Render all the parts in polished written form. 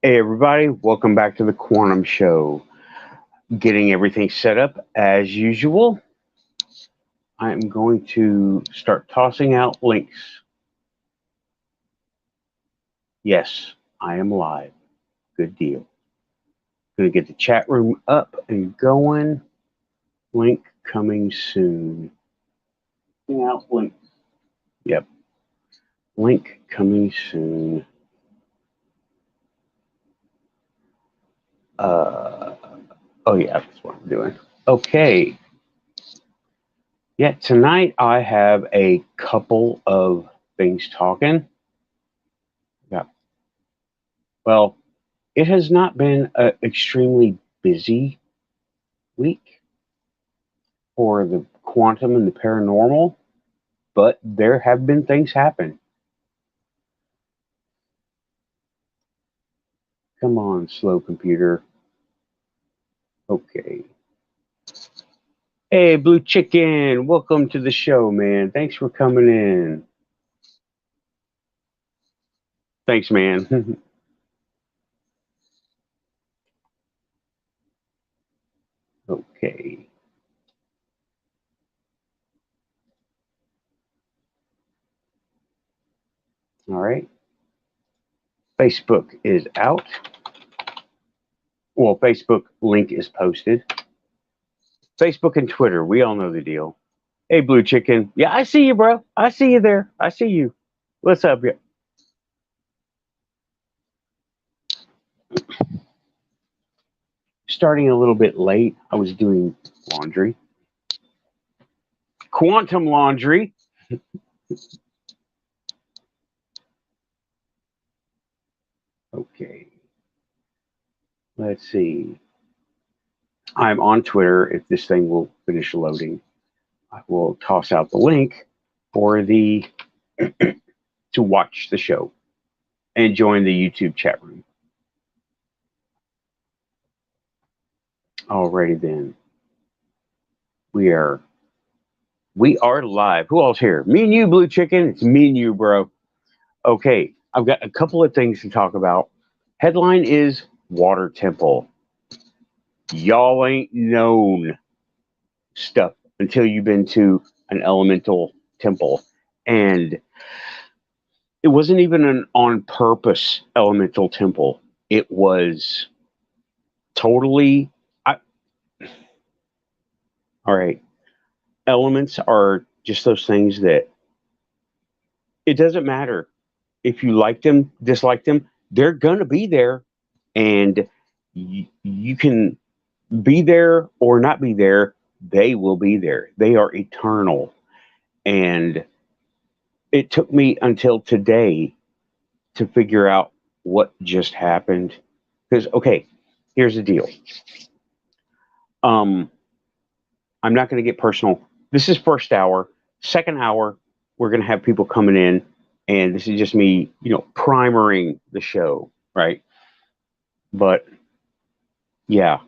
Hey everybody, welcome back to the Quantum Show. Getting everything set up as usual. I'm going to start tossing out links. Yes, I am live. Good deal. Going to get the chat room up and going. Link coming soon. Out link. Yep. Link coming soon. Oh yeah, that's what I'm doing. Okay. Yeah, tonight I have a couple of things talking. Yeah. Well, it has not been an extremely busy week for the quantum and the paranormal, but there have been things happen. Come on, slow computer. Okay. Hey, Blue Chicken, welcome to the show, man. Thanks for coming in. Thanks, man. Okay. All right. Facebook is out. Well, Facebook link is posted. Facebook and Twitter, we all know the deal. Hey, Blue Chicken. Yeah, I see you, bro. I see you there. I see you. What's up? Yeah. Starting a little bit late. I was doing laundry. Quantum laundry. Okay. Let's see. I'm on Twitter. If this thing will finish loading, I will toss out the link for the to watch the show and join the YouTube chat room. Alrighty then. We are live. Who else here? Me and you, Blue Chicken. It's me and you, bro. Okay, I've got a couple of things to talk about. Headline is Water Temple. Y'all ain't known stuff until you've been to an elemental temple. And it wasn't even an on purpose elemental temple. It was totally. All right. Elements are just those things that it doesn't matter if you like them, dislike them, they're going to be there. And you can be there or not be there. They will be there. They are eternal. And it took me until today to figure out what just happened. Because, okay, here's the deal. I'm not going to get personal. This is first hour. Second hour, we're going to have people coming in, and this is just me, primering the show, right? But yeah,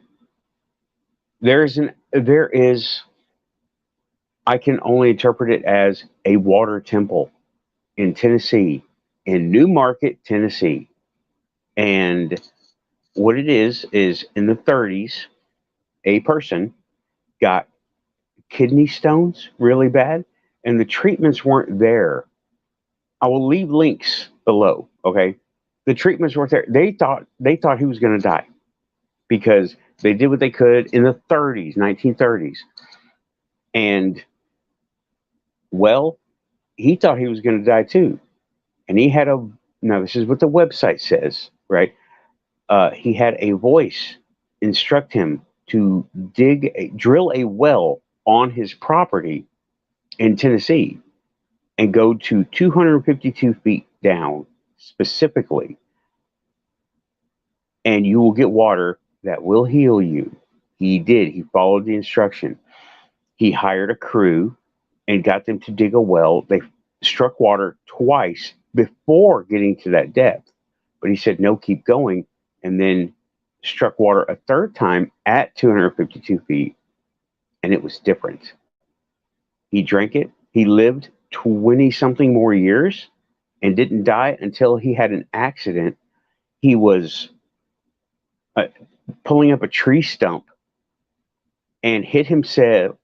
there is. I can only interpret it as a water temple in Tennessee, in New Market, Tennessee, and what it is in the 30s, a person got kidney stones really bad, and the treatments weren't there. I will leave links below. Okay, the treatments weren't there. They thought he was going to die because they did what they could in the 30s, 1930s, and well, he thought he was going to die too, and he had a. Now this is what the website says, right? He had a voice instruct him to drill a well on his property in Tennessee and go to 252 feet down specifically, and you will get water that will heal you. He did. He followed the instruction. He hired a crew and got them to dig a well. They struck water twice before getting to that depth, but he said, no, keep going. And then struck water a third time at 252 feet, and it was different. He drank it. He lived 20 something more years and didn't die until he had an accident. He was uh, pulling up a tree stump and hit himself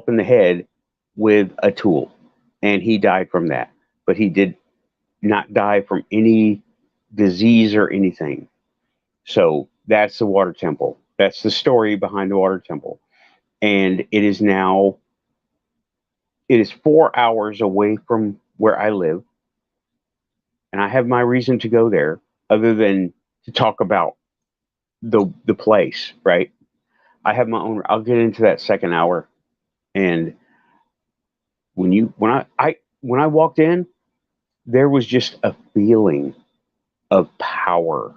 in the head with a tool, and he died from that. But he did not die from any disease or anything. So that's the water temple. That's the story behind the water temple. And it is 4 hours away from where I live, and I have my reason to go there, other than to talk about the place, right? I have my own. I'll get into that second hour. And when I walked in, there was just a feeling of power,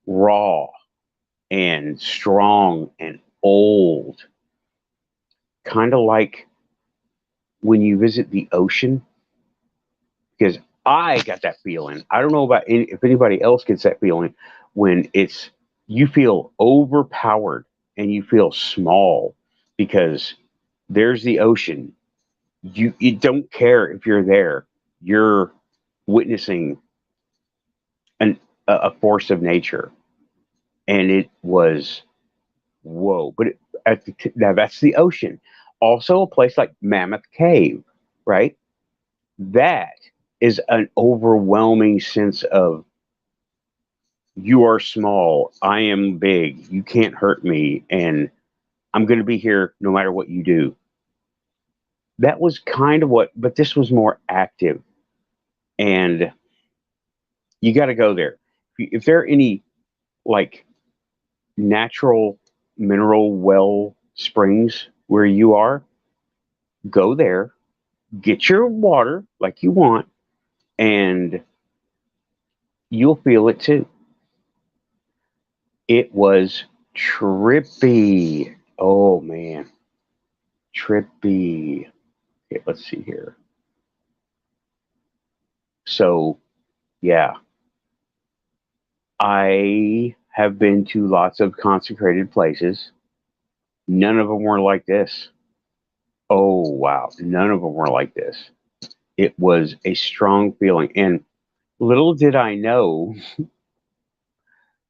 raw and strong and old, kind of like when you visit the ocean. Because I got that feeling. I don't know about if anybody else gets that feeling when you feel overpowered and you feel small because there's the ocean. You don't care if you're there. You're witnessing a force of nature, and it was whoa. But now that's the ocean. Also, a place like Mammoth Cave, right? That is an overwhelming sense of you are small, I am big, you can't hurt me, and I'm going to be here no matter what you do. That was kind of but this was more active, and you got to go there. If there are any like natural mineral well springs where you are, go there, get your water like you want, and you'll feel it too. It was trippy. Oh man, trippy. Okay, let's see here. So, yeah, I have been to lots of consecrated places. None of them were like this. Oh, wow. None of them were like this. It was a strong feeling. And little did I know,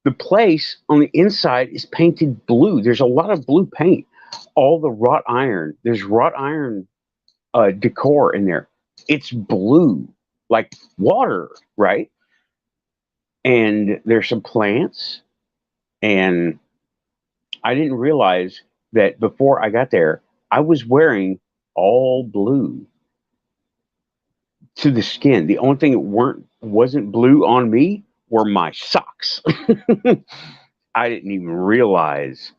the place on the inside is painted blue. There's a lot of blue paint. All the wrought iron, there's wrought iron decor in there. It's blue, like water, right? And there's some plants. And I didn't realize that before I got there, I was wearing all blue to the skin. The only thing that wasn't blue on me were my socks. I didn't even realize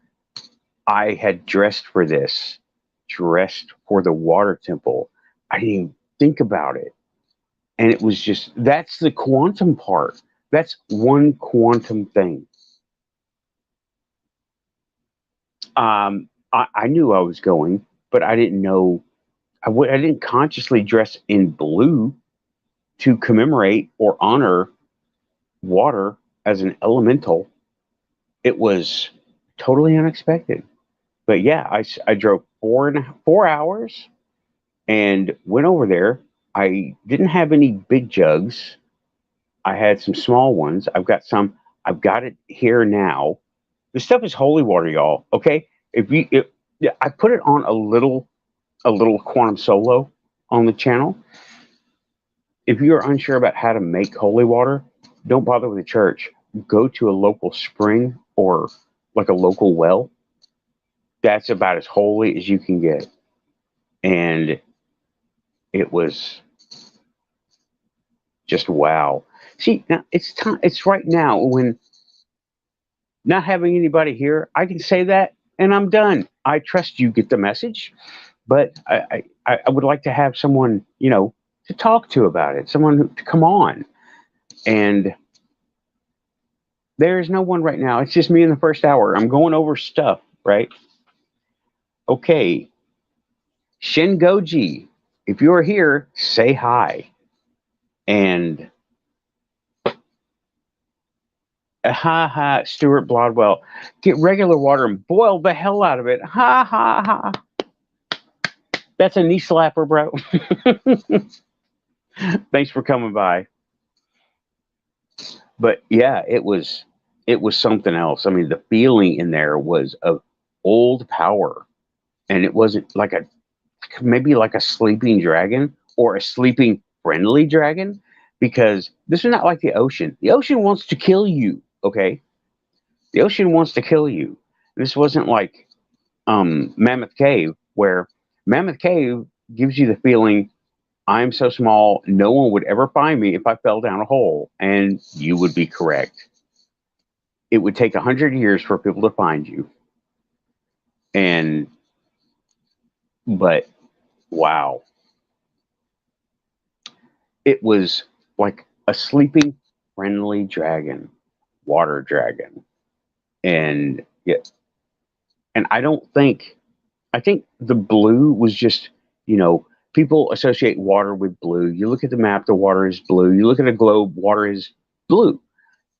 I had dressed for this, dressed for the water temple. I didn't even think about it. And it was just, that's the quantum part. That's one quantum thing. I knew I was going, but I didn't know. I didn't consciously dress in blue to commemorate or honor water as an elemental. It was totally unexpected. But yeah, I drove 4 hours and went over there. I didn't have any big jugs. I had some small ones. I've got some. I've got it here now. This stuff is holy water, y'all. Okay, yeah, I put it on a little quantum solo on the channel. If you are unsure about how to make holy water, don't bother with the church. Go to a local spring or like a local well. That's about as holy as you can get. And it was just wow. See, now it's time. It's right now when not having anybody here, I can say that and I'm done. I trust you get the message, but I would like to have someone, to talk to about it, someone to come on. And there's no one right now. It's just me in the first hour. I'm going over stuff, right? Okay. Shingoji, if you're here, say hi. And ha ha, Stuart Blodwell, get regular water and boil the hell out of it. Ha ha ha. That's a knee slapper, bro. Thanks for coming by. But yeah, it was. it was something else. I mean, the feeling in there was of old power, and it wasn't like a maybe like a sleeping dragon or a sleeping friendly dragon, because this is not like the ocean. The ocean wants to kill you. Okay, the ocean wants to kill you. This wasn't like Mammoth Cave, where Mammoth Cave gives you the feeling I'm so small, no one would ever find me if I fell down a hole, and you would be correct. It would take 100 years for people to find you, and but wow, it was like a sleeping friendly dragon, water dragon, and yeah, and I think the blue was just, you know, people associate water with blue. You look at the map, the water is blue. You look at a globe, water is blue.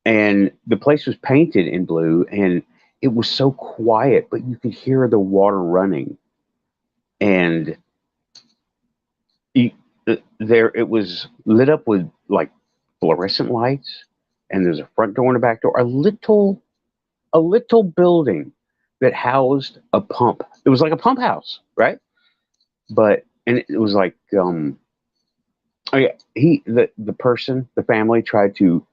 And the place was painted in blue, and it was so quiet, but you could hear the water running. And you, there, it was lit up with like fluorescent lights, and there's a front door and a back door, a little building that housed a pump. It was like a pump house, right? But and it was like oh yeah, the person, the family tried to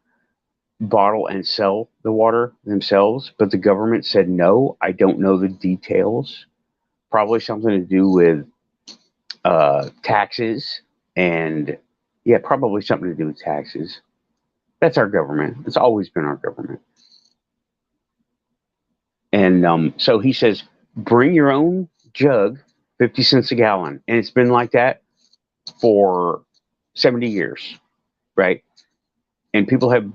bottle and sell the water themselves, but the government said no. I don't know the details. Probably something to do with taxes, and yeah, probably something to do with taxes. That's our government. It's always been our government. And so he says, bring your own jug, 50 cents a gallon, and it's been like that for 70 years, right? And people have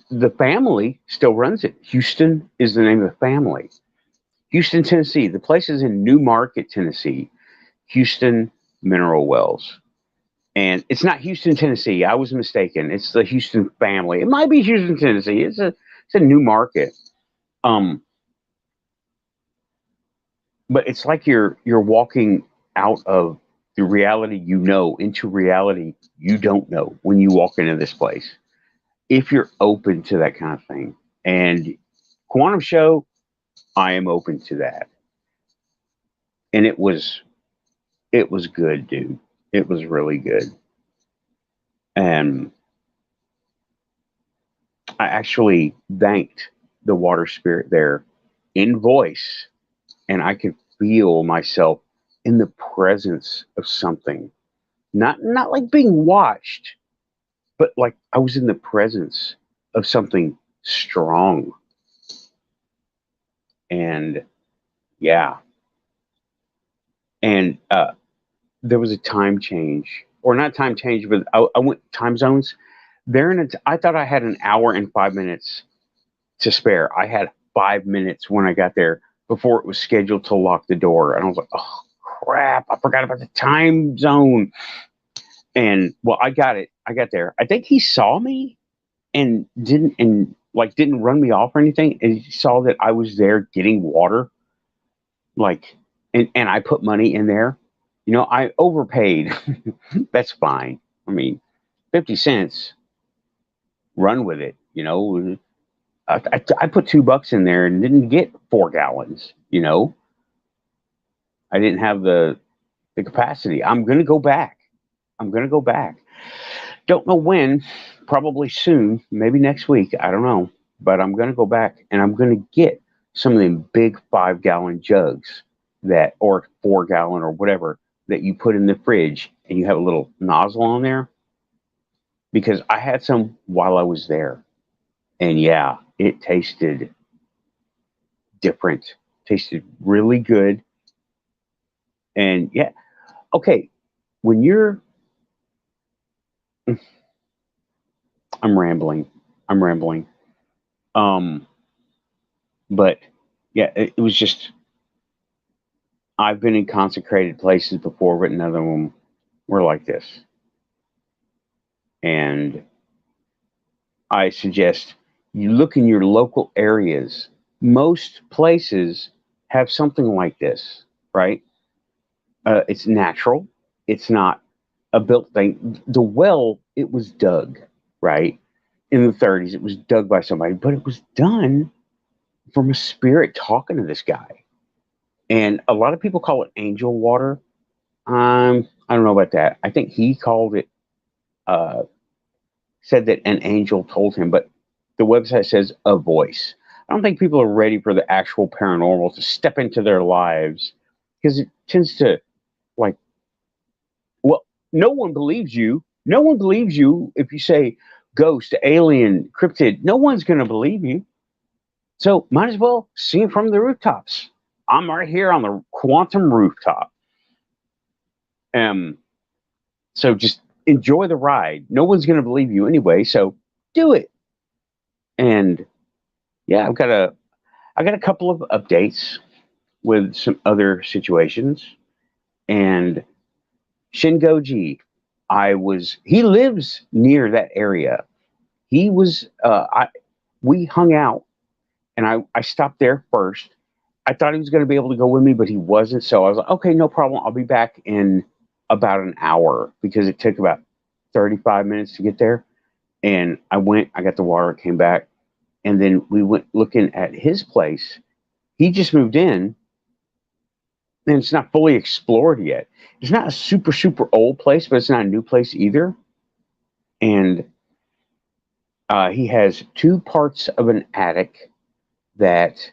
the family still runs it. Houston is the name of the family. Houston, Tennessee. The place is in New Market, Tennessee. Houston Mineral Wells. And it's not Houston, Tennessee. I was mistaken. It's the Houston family. It might be Houston, Tennessee. It's a New Market. Um, but it's like you're walking out of the reality you know into reality you don't know when you walk into this place. If you're open to that kind of thing. And Quantum Show, I am open to that. And it was good, dude. It was really good. And I actually thanked the water spirit there in voice, and I could feel myself in the presence of something. Not like being watched, but like I was in the presence of something strong. And yeah, and there was a time change, or not time change, but I went time zones. I thought I had an hour and 5 minutes to spare. I had 5 minutes when I got there before it was scheduled to lock the door, and I was like, "Oh crap! I forgot about the time zone." And well, I got it. I got there. I think he saw me and didn't run me off or anything. And he saw that I was there getting water, like, and I put money in there. You know, I overpaid. That's fine. I mean, 50 cents. Run with it. You know, I put $2 in there and didn't get 4 gallons. You know, I didn't have the capacity. I'm gonna go back. I'm gonna go back. Don't know when. Probably soon. Maybe next week. I don't know. But I'm gonna go back and I'm gonna get some of them big 5 gallon jugs that, or 4 gallon or whatever, that you put in the fridge and you have a little nozzle on there, because I had some while I was there. And yeah, it tasted different, tasted really good. And yeah, okay, when you're, I'm rambling, I'm rambling. Um, but yeah, it was just, I've been in consecrated places before, but none of them were like this. And I suggest you look in your local areas. Most places have something like this, right? It's natural. It's not a built thing. The well, it was dug, right? in the 30s. It was dug by somebody, but it was done from a spirit talking to this guy. And a lot of people call it angel water. I don't know about that. I think he called it, uh, said that an angel told him, but the website says a voice. I don't think people are ready for the actual paranormal to step into their lives because it tends to, like, well, no one believes you. No one believes you if you say ghost, alien, cryptid. No one's going to believe you. So might as well sing from the rooftops. I'm right here on the quantum rooftop. Um, so just enjoy the ride. No one's going to believe you anyway. So do it. And yeah, I got a couple of updates with some other situations. And Shingoji, he lives near that area. He was, we hung out and I stopped there first. I thought he was going to be able to go with me, but he wasn't. So I was like, okay, no problem. I'll be back in about an hour because it took about 35 minutes to get there. And I went, I got the water, came back, and then we went looking at his place. He just moved in, and it's not fully explored yet. It's not a super, super old place, but it's not a new place either. And he has two parts of an attic that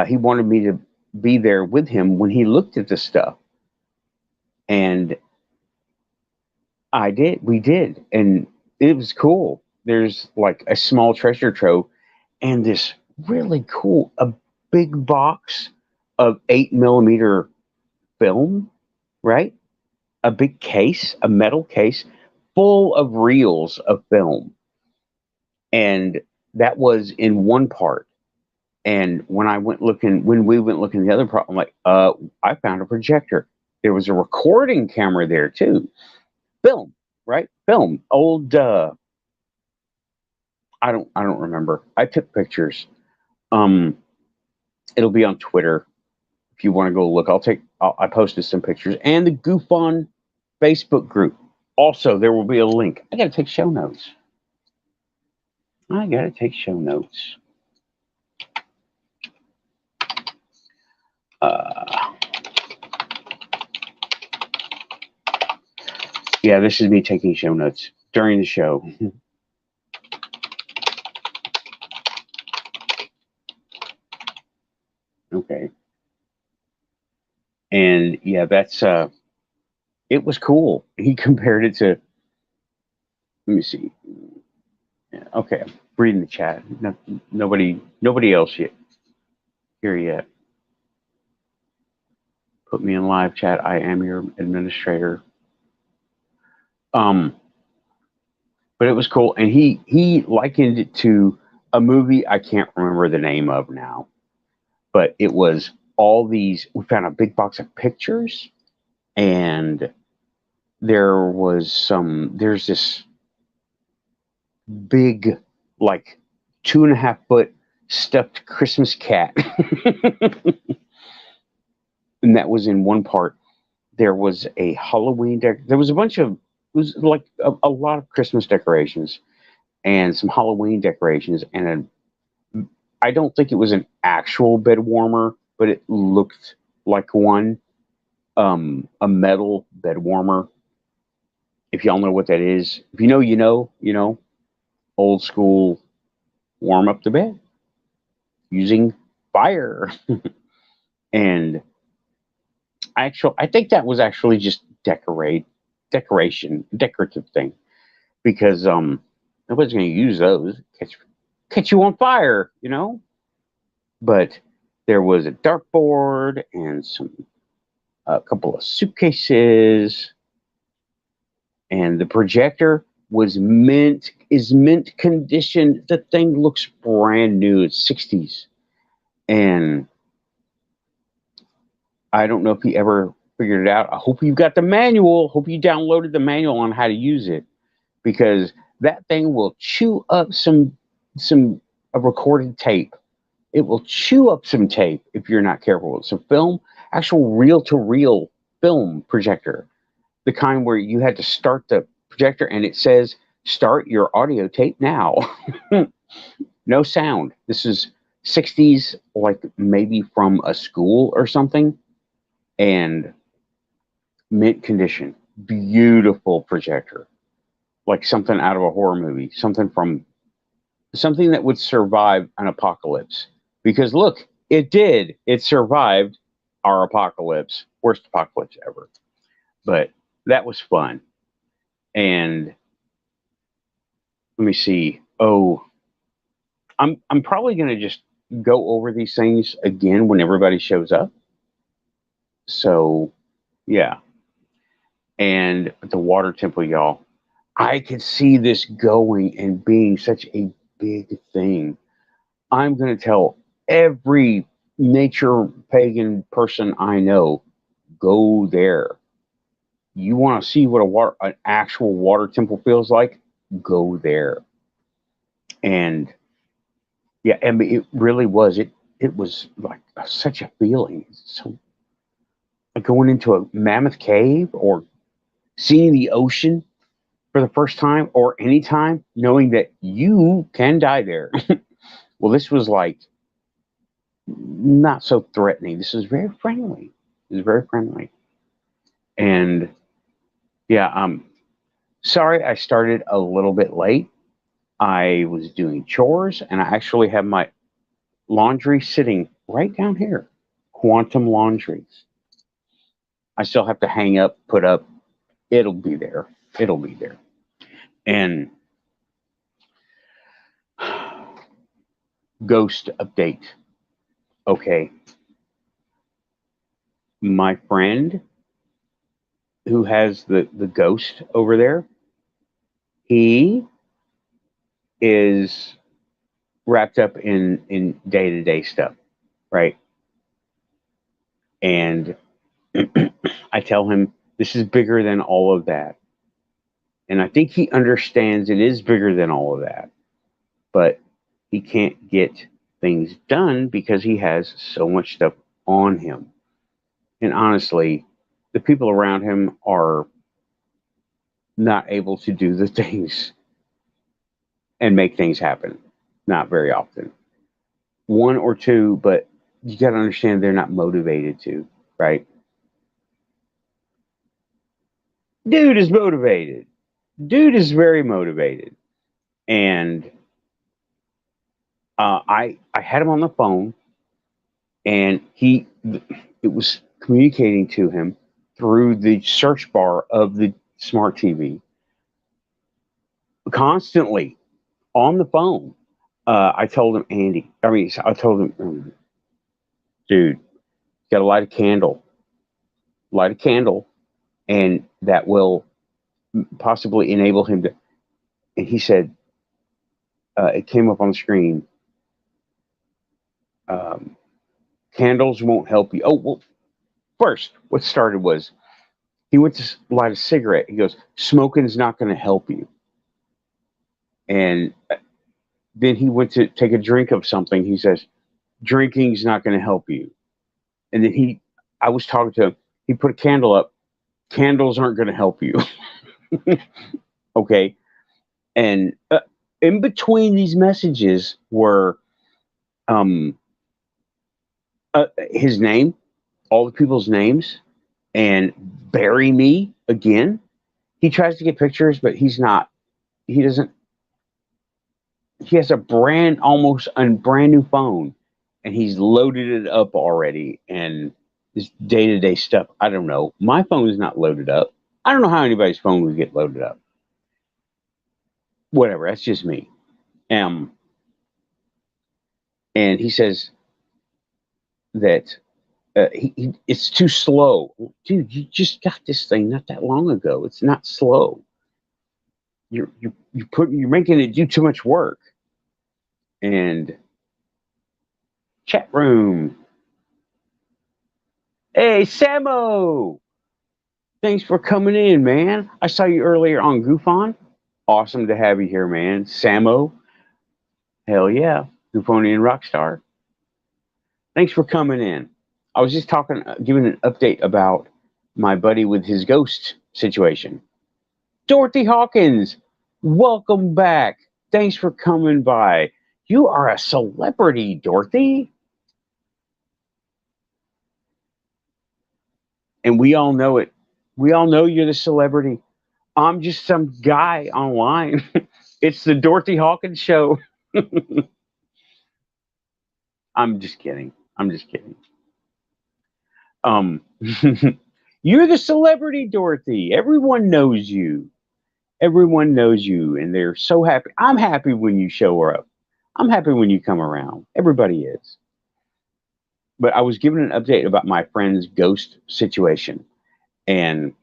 he wanted me to be there with him when he looked at the stuff. And I did. We did. And it was cool. There's like a small treasure trove and this really cool, a big box of 8mm film, right? A big case, a metal case full of reels of film. And that was in one part. And when we went looking the other part, I'm like, I found a projector. There was a recording camera there too. Film, right? Film. Old I don't remember. I took pictures. Um it'll be on Twitter if you want to go look. I posted some pictures and the GUFON Facebook group. Also, there will be a link. I gotta take show notes. Uh, yeah, this is me taking show notes during the show. Okay. And yeah, that's it was cool. He compared it to, let me see. Yeah, okay, I'm reading the chat. No, nobody else yet here yet. Put me in live chat. I am your administrator. But it was cool, and he likened it to a movie I can't remember the name of now, but it was all these. We found a big box of pictures, and there's this big, like 2.5 foot stuffed Christmas cat, and that was in one part. There was a Halloween there was a bunch of, it was like a lot of Christmas decorations and some Halloween decorations, and I don't think it was an actual bed warmer, but it looked like one. A metal bed warmer. If y'all know what that is, if you know, you know, old school warm up the bed using fire. And I think that was actually just decorative thing, because nobody's going to use those. Catch you on fire, you know. But there was a dartboard and a couple of suitcases, and the projector is mint condition. The thing looks brand new. It's 60s, and I don't know if he ever figured it out. I hope you got the manual. Hope you downloaded the manual on how to use it, because that thing will chew up some recorded tape. It will chew up some tape if you're not careful. It's a film, actual reel-to-reel film projector, the kind where you had to start the projector and it says Start your audio tape now. No sound. This is 60s, like maybe from a school or something, and mint condition. Beautiful projector. Like something out of a horror movie, something that would survive an apocalypse. Because look, it did. It survived our apocalypse. Worst apocalypse ever. But that was fun. And let me see. Oh, I'm probably gonna just go over these things again when everybody shows up. So yeah. And the water temple, y'all. I could see this going and being such a big thing. I'm going to tell every nature pagan person I know, go there. You want to see what an actual water temple feels like? Go there. And yeah, I mean, it really was. It was like such a feeling. So like going into a Mammoth Cave or seeing the ocean for the first time or any time, knowing that you can die there. Well, this was like not so threatening. This is very friendly. It was very friendly. And yeah, sorry I started a little bit late. I was doing chores and I actually have my laundry sitting right down here. Quantum laundries. I still have to hang up, put up. It'll be there. It'll be there. And ghost update. Okay. My friend who has the ghost over there, he is wrapped up in day-to-day stuff, right? And I tell him this is bigger than all of that. And I think he understands it is bigger than all of that. But he can't get things done because he has so much stuff on him. And honestly, the people around him are not able to do the things and make things happen. Not very often. One or two, but you got to understand they're not motivated to, right? Dude is motivated. Dude is very motivated. And I had him on the phone, and it was communicating to him through the search bar of the smart TV, constantly on the phone. I told him, I told him, dude, got to light a candle, and that will possibly enable him to. And he said, it came up on the screen. Um, Candles won't help you. Oh, well, first, what started was he went to light a cigarette. He goes, smoking's not going to help you. And then he went to take a drink of something. He says, drinking's not going to help you. And then I was talking to him. He put a candle up. Candles aren't going to help you. Okay. And in between these messages were his name, all the people's names, and bury me again. He tries to get pictures, but he doesn't. He has almost a brand new phone, and he's loaded it up already. And this day-to-day stuff, I don't know. My phone is not loaded up. I don't know how anybody's phone would get loaded up. Whatever, that's just me. And he says that it's too slow. Dude, you just got this thing not that long ago. It's not slow. You're making it do too much work. And chat room. Hey, Samo! Thanks for coming in, man. I saw you earlier on GUFON. Awesome to have you here, man. Samo. Hell yeah. GUFOnian Rockstar. Thanks for coming in. I was just giving an update about my buddy with his ghost situation. Dorothy Hawkins. Welcome back. Thanks for coming by. You are a celebrity, Dorothy. And we all know it. We all know you're the celebrity. I'm just some guy online. It's the Dorothy Hawkins show. I'm just kidding. I'm just kidding. Um, you're the celebrity, Dorothy. Everyone knows you. Everyone knows you, and they're so happy. I'm happy when you show up. I'm happy when you come around. Everybody is. But I was given an update about my friend's ghost situation, and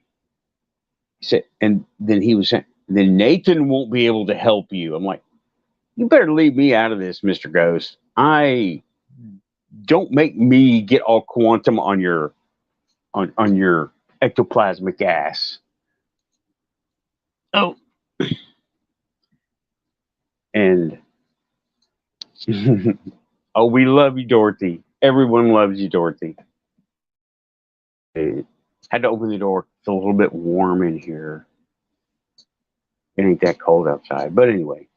said, and then he was saying, then Nathan won't be able to help you. I'm like, you better leave me out of this, Mr. Ghost. I don't make me get all quantum on your on your ectoplasmic ass. Oh, and oh, we love you, Dorothy. Everyone loves you, Dorothy. I had to open the door. It's a little bit warm in here. It ain't that cold outside. But anyway,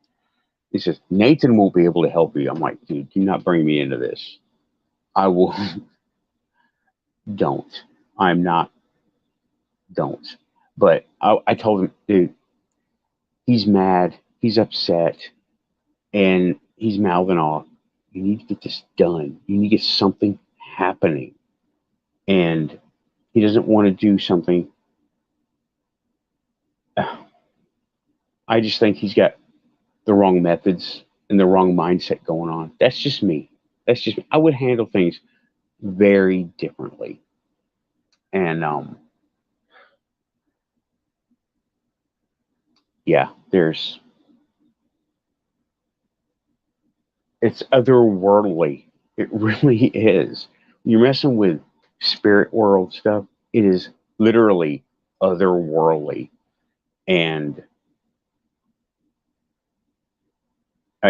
he says, Nathan won't be able to help you. I'm like, dude, do not bring me into this. I will. Don't. I'm not. Don't. But I told him, dude, he's mad. He's upset. And he's mouthing off. You need to get this done. You need to get something happening. And he doesn't want to do something. I just think he's got the wrong methods and the wrong mindset going on. That's just me. That's just me. I would handle things very differently. And yeah, it's otherworldly. It really is. You're messing with spirit world stuff. It is literally otherworldly. And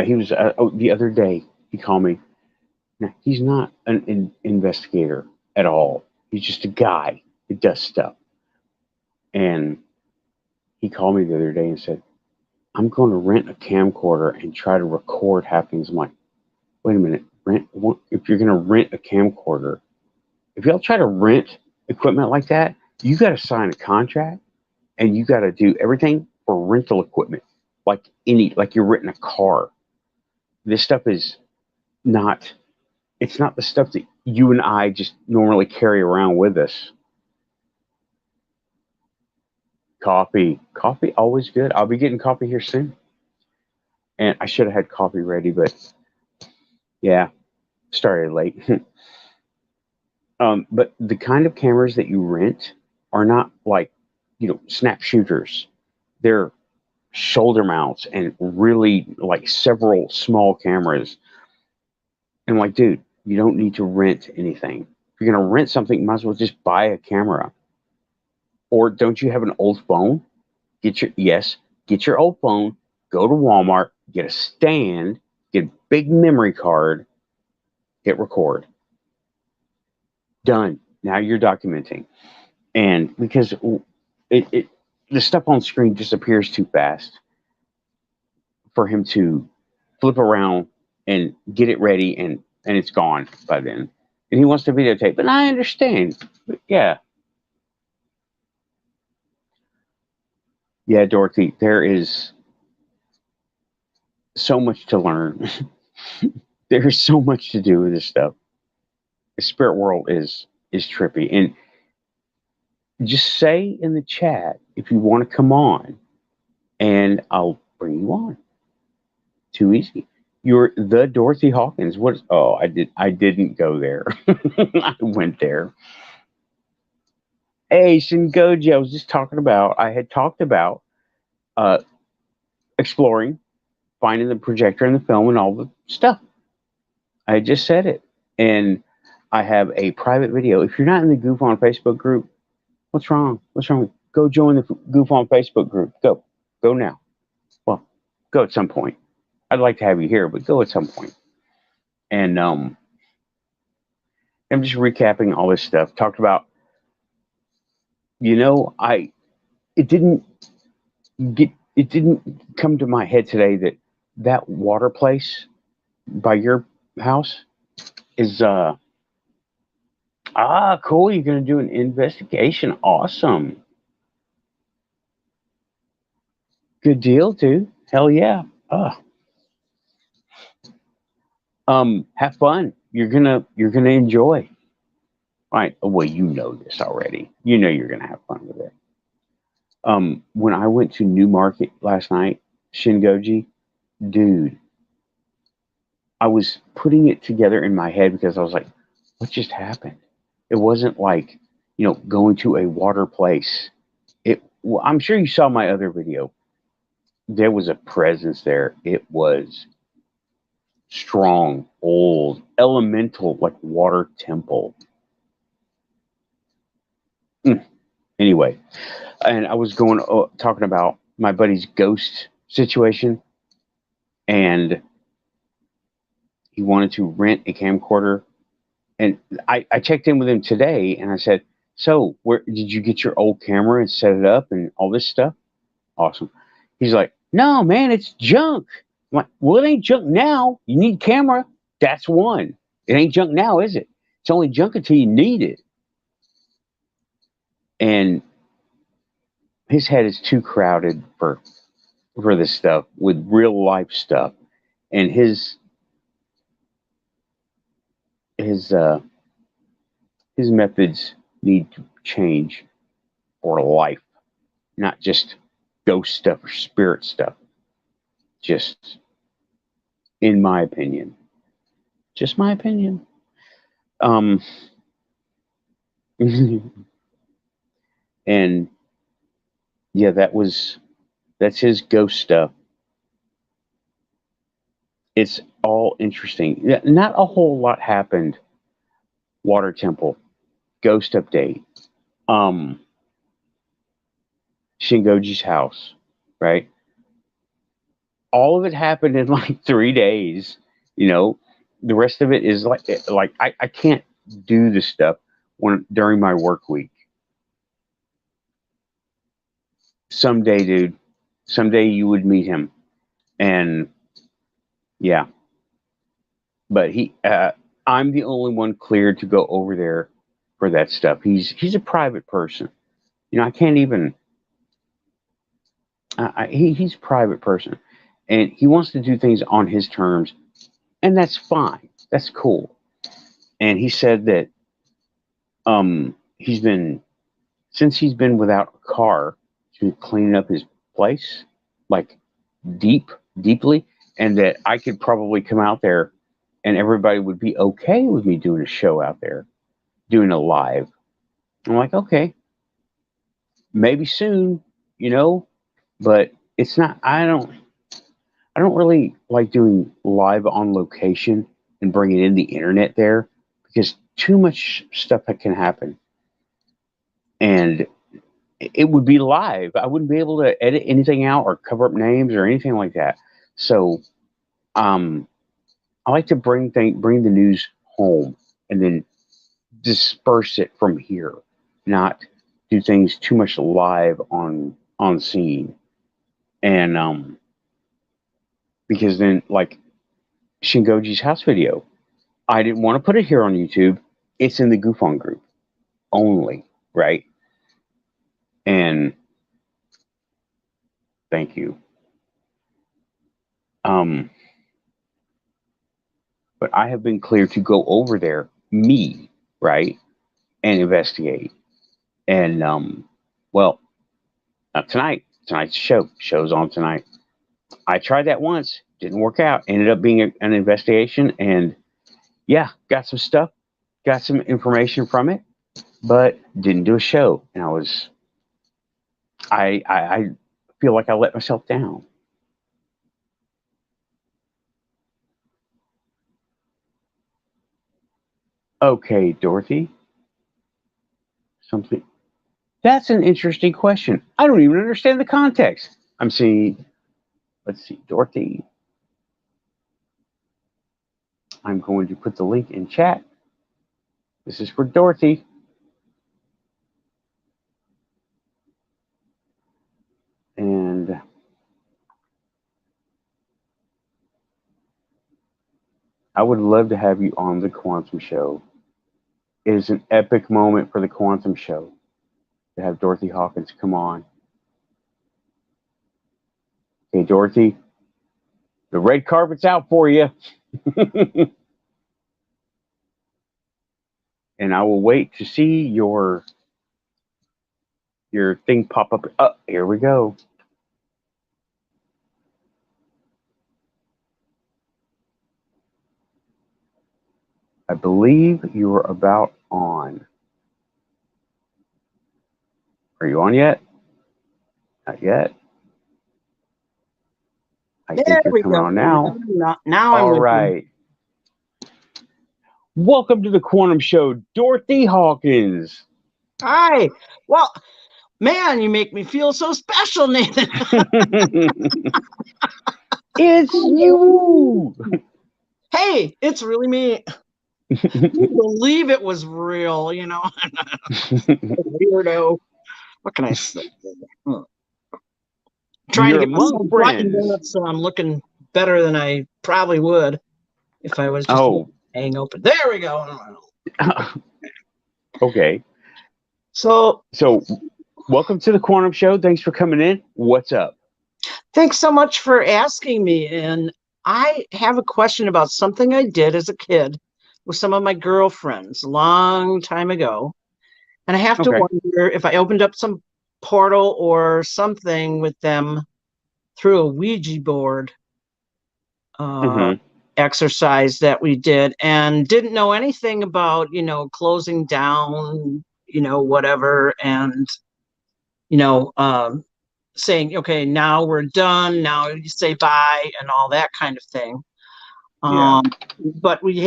he was the other day. He called me. Now, he's not an investigator at all. He's just a guy that does stuff. And he called me the other day and said, "I'm going to rent a camcorder and try to record happenings." I'm like, "Wait a minute, if you're going to rent a camcorder, if y'all try to rent equipment like that, you got to sign a contract and you got to do everything for rental equipment, like you're renting a car. This stuff is not. It's not the stuff that you and I just normally carry around with us." Coffee, always good. I'll be getting coffee here soon, and I should have had coffee ready, but yeah, started late. But the kind of cameras that you rent are not like, snap shooters. They're shoulder mounts and really like several small cameras. And like, dude, you don't need to rent anything. If you're gonna rent something, you might as well just buy a camera. Or don't you have an old phone? Get your old phone, go to Walmart, get a stand, get a big memory card, hit record. Done. Now you're documenting. And because it the stuff on screen disappears too fast for him to flip around and get it ready, and it's gone by then. And he wants to videotape, but I understand. But yeah, Dorothy, there is so much to learn. There is so much to do with this stuff. The spirit world is trippy, and just say in the chat if you want to come on, and I'll bring you on. Too easy. You're the Dorothy Hawkins. What? Oh, I didn't go there. I went there. Hey, Shingoji, I was just talking about. I had talked about uh, exploring, finding the projector and the film and all the stuff. I just said it, and I have a private video. If you're not in the GUFON Facebook group, what's wrong? What's wrong? Go join the GUFON Facebook group. Go now. Well, go at some point. I'd like to have you here, but go at some point. And I'm just recapping all this stuff. Talked about, it didn't get it didn't come to my head today that that water place by your house is cool. You're gonna do an investigation. Awesome. Good deal, dude. Hell yeah. Have fun. You're gonna enjoy. Right. Well, you know this already. You know you're gonna have fun with it. When I went to Newmarket last night, Shingoji, dude, I was putting it together in my head because I was like, what just happened? It wasn't like, going to a water place. Well, I'm sure you saw my other video. There was a presence there. It was strong, old, elemental, like water temple. Anyway, and I was going talking about my buddy's ghost situation, and he wanted to rent a camcorder. And I checked in with him today, and I said, "So, where did you get your old camera and set it up and all this stuff?" Awesome. He's like, "No, man, it's junk." I'm like, "Well, it ain't junk now. You need camera. That's one. It ain't junk now, is it? It's only junk until you need it." And his head is too crowded for this stuff with real life stuff, and his uh his methods need to change for life, not just ghost stuff or spirit stuff. Just in my opinion, just my opinion. Um, and yeah, that's his ghost stuff. It's all interesting. Not a whole lot happened. Water Temple, ghost update. Um, Shingoji's house, right? All of it happened in like 3 days. You know, the rest of it is like I can't do this stuff when during my work week. Someday, dude, someday you would meet him, and yeah, but I'm the only one cleared to go over there for that stuff. He's a private person. I can't even. He's a private person, and he wants to do things on his terms, and that's fine. That's cool. And he said that he's been since he's been without a car, he's been cleaning up his place like deeply, and that I could probably come out there and everybody would be okay with me doing a show out there, doing a live. I'm like, okay, maybe soon, but it's not. I don't really like doing live on location and bringing in the internet there because too much stuff that can happen, and it would be live. I wouldn't be able to edit anything out or cover up names or anything like that. So, um, I like to bring the news home and then disperse it from here, not do things too much live on scene. And because then like Shingoji's house video, I didn't want to put it here on YouTube. It's in the GUFON group only, right? And thank you. Um, but I have been cleared to go over there, me, right, and investigate. And well, tonight's show's on tonight. I tried that once, didn't work out. Ended up being an investigation, and yeah, got some stuff, got some information from it, but didn't do a show. And I feel like I let myself down. Okay, Dorothy, something. That's an interesting question. I don't even understand the context. I'm seeing. Let's see, Dorothy. I'm going to put the link in chat. This is for Dorothy. And I would love to have you on the Quantum Show. It is an epic moment for the Quantum Show to have Dorothy Hawkins come on. Hey, Dorothy, the red carpet's out for you. And I will wait to see your thing pop up. Oh, here we go. I believe you are about on. Are you on yet? Not yet. I There think you're we coming go. on now. Now I'm All with you. right. Welcome to the Quantum Show, Dorothy Hawkins. Hi. Well, man, you make me feel so special, Nathan. It's you. Hey, it's really me. I can't believe it was real, you know. Weirdo. What can I say? Trying to You're get among myself buttoned friends. up so I'm looking better than I probably would if I was just hanging open. There we go. Okay. So welcome to the Quantum Show. Thanks for coming in. What's up? thanks so much for asking me. And I have a question about something I did as a kid with some of my girlfriends a long time ago. And I have to wonder if I opened up some portal or something with them through a Ouija board exercise that we did, and didn't know anything about, you know, closing down, you know, whatever, and, you know, saying, okay, now we're done, now you say bye, and all that kind of thing. But we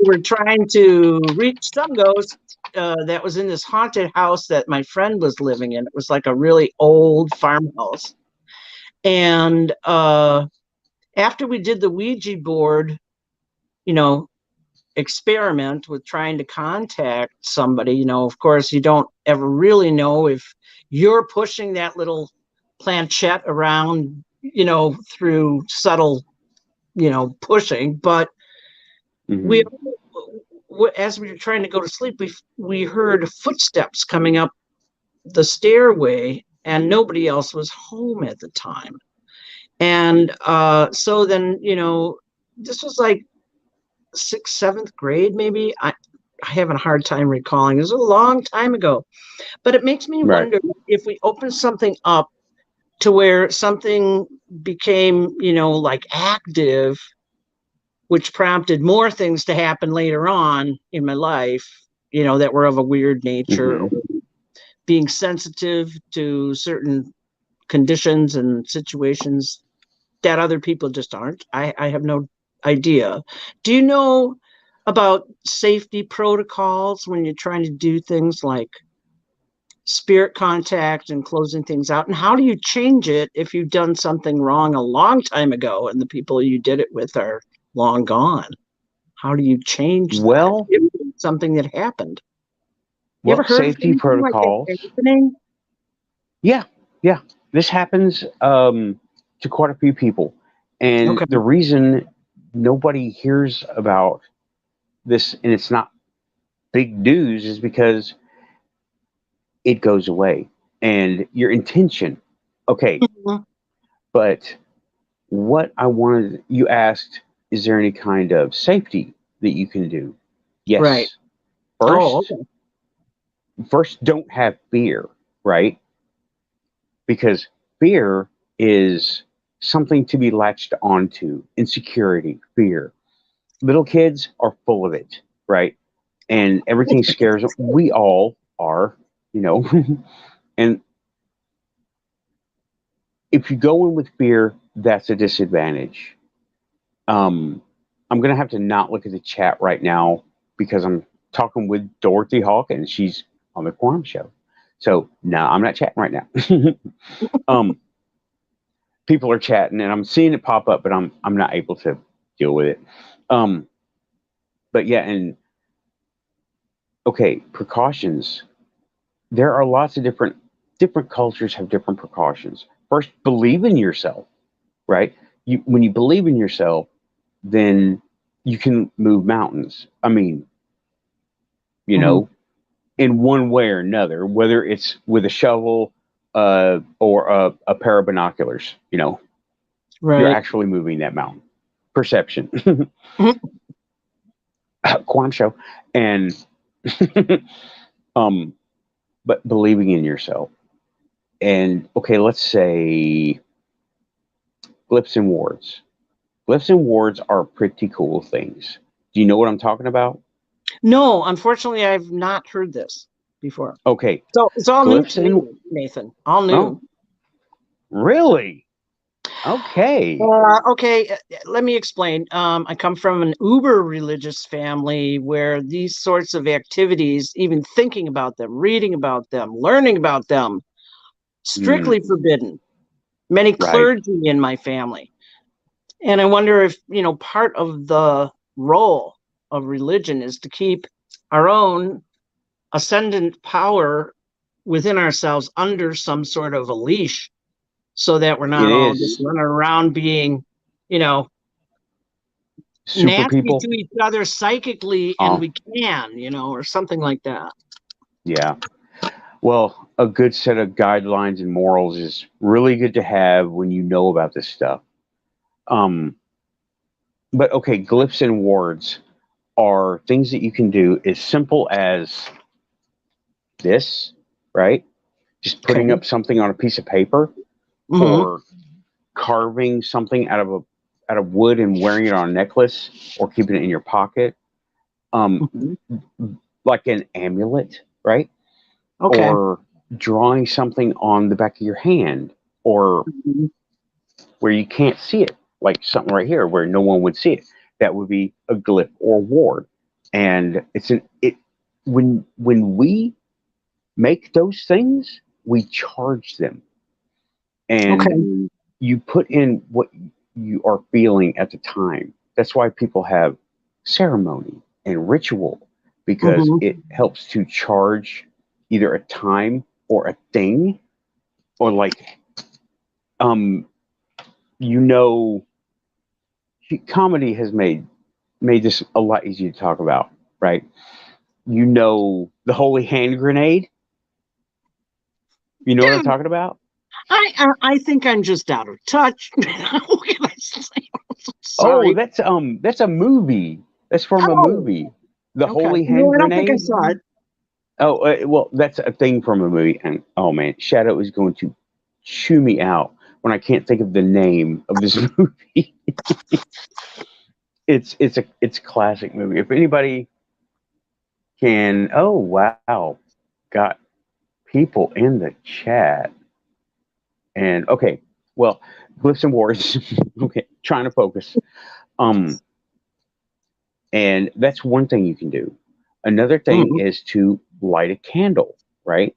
were trying to reach some ghost that was in this haunted house that my friend was living in. It was like a really old farmhouse. And after we did the Ouija board, you know, experiment with trying to contact somebody, you know, of course, you don't ever really know if you're pushing that little planchette around, you know, through subtle, you know, pushing. But we, as we were trying to go to sleep, we heard footsteps coming up the stairway, and nobody else was home at the time. And so then, you know, this was like 6th, 7th grade, maybe. I having a hard time recalling. It was a long time ago. But it makes me wonder if we open something up to where something became, you know, like active, which prompted more things to happen later on in my life, you know, that were of a weird nature, or being sensitive to certain conditions and situations that other people just aren't. I have no idea. Do you know about safety protocols when you're trying to do things like spirit contact and closing things out? And how do you change it if you've done something wrong a long time ago and the people you did it with are long gone? How do you change that? If it's something that happened. You ever heard safety of protocols? Like happening? Yeah. This happens to quite a few people. And the reason nobody hears about this and it's not big news is because it goes away. And your intention, okay. But what I wanted, you asked, is there any kind of safety that you can do? Yes. Right. First, don't have fear, right? Because fear is something to be latched onto. Insecurity, fear. Little kids are full of it, right? And everything scares them. We all are, you know. And if you go in with fear, that's a disadvantage. I'm going to have to not look at the chat right now because I'm talking with Dorothy Hawkins. She's on the Quantum Show. So no, I'm not chatting right now. People are chatting and I'm seeing it pop up, but I'm not able to deal with it. But yeah, and okay, precautions. There are lots of different cultures have different precautions. First, believe in yourself, right? When you believe in yourself, then you can move mountains. I mean, you Hmm. know, in one way or another, whether it's with a shovel or a pair of binoculars, you're Right. actually moving that mountain. Perception, quantum show, and um, but believing in yourself. And okay, let's say glyphs and wards. Glyphs and wards are pretty cool things. Do you know what I'm talking about? No, unfortunately, I've not heard this before. Okay, So it's all new glyphs to me, and Nathan. All oh, new. really? Okay. Okay, let me explain. I come from an uber religious family where these sorts of activities, even thinking about them, reading about them, learning about them, Mm, strictly forbidden. Many right. clergy in my family. And I wonder if, part of the role of religion is to keep our own ascendant power within ourselves under some sort of a leash so that we're It not all just is running around being, you know, super nasty people. to each other psychically and Oh, we can, or something like that. yeah. Well, a good set of guidelines and morals is really good to have when you know about this stuff. Um, but okay, glyphs and wards are things that you can do as simple as this, right? Just Okay. putting up something on a piece of paper Mm-hmm. or carving something out of wood and wearing it on a necklace or keeping it in your pocket. Um, Mm-hmm. like an amulet, right? Okay. Or drawing something on the back of your hand or Mm-hmm. where you can't see it, like something right here where no one would see it. That would be a glyph or ward. And when we make those things, we charge them. And Okay. you put in what you are feeling at the time. That's why people have ceremony and ritual because Mm-hmm. it helps to charge either a time or a thing or like um you know comedy has made this a lot easier to talk about, right? The holy hand grenade. You know what I'm talking about? I think I'm just out of touch. What can I say? Oh, Sorry. that's a movie. That's from a Oh, movie. The okay. holy No, hand I don't think I grenade. saw it. Oh, well, that's a thing from a movie. And oh man, Shadow is going to chew me out when I can't think of the name of this movie. It's a classic movie. If anybody can, oh wow, got people in the chat. And okay, well, glyphs and wars. Okay, trying to focus. Um, and that's one thing you can do. Another thing Mm-hmm. is to light a candle, right?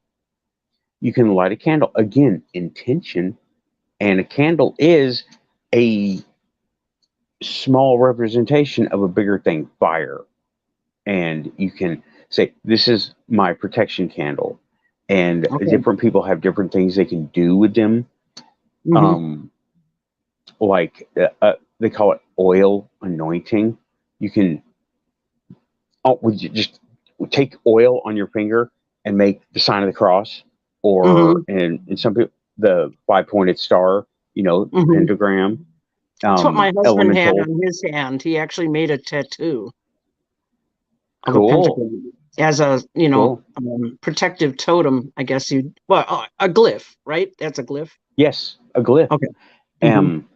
You can light a candle. Again, intention. And a candle is a small representation of a bigger thing, fire. And you can say, this is my protection candle. And Okay. different people have different things they can do with them. Mm-hmm. Um, like they call it oil anointing. You can would you just take oil on your finger and make the sign of the cross, or Mm-hmm. in some people the 5-pointed star, the Mm-hmm. pentagram, That's what my husband had elemental. on his hand. He actually made a tattoo of a Cool, pentagram as a, cool. protective totem, I guess a glyph, right? That's a glyph. Yes, a glyph. Okay. Mm-hmm. Um,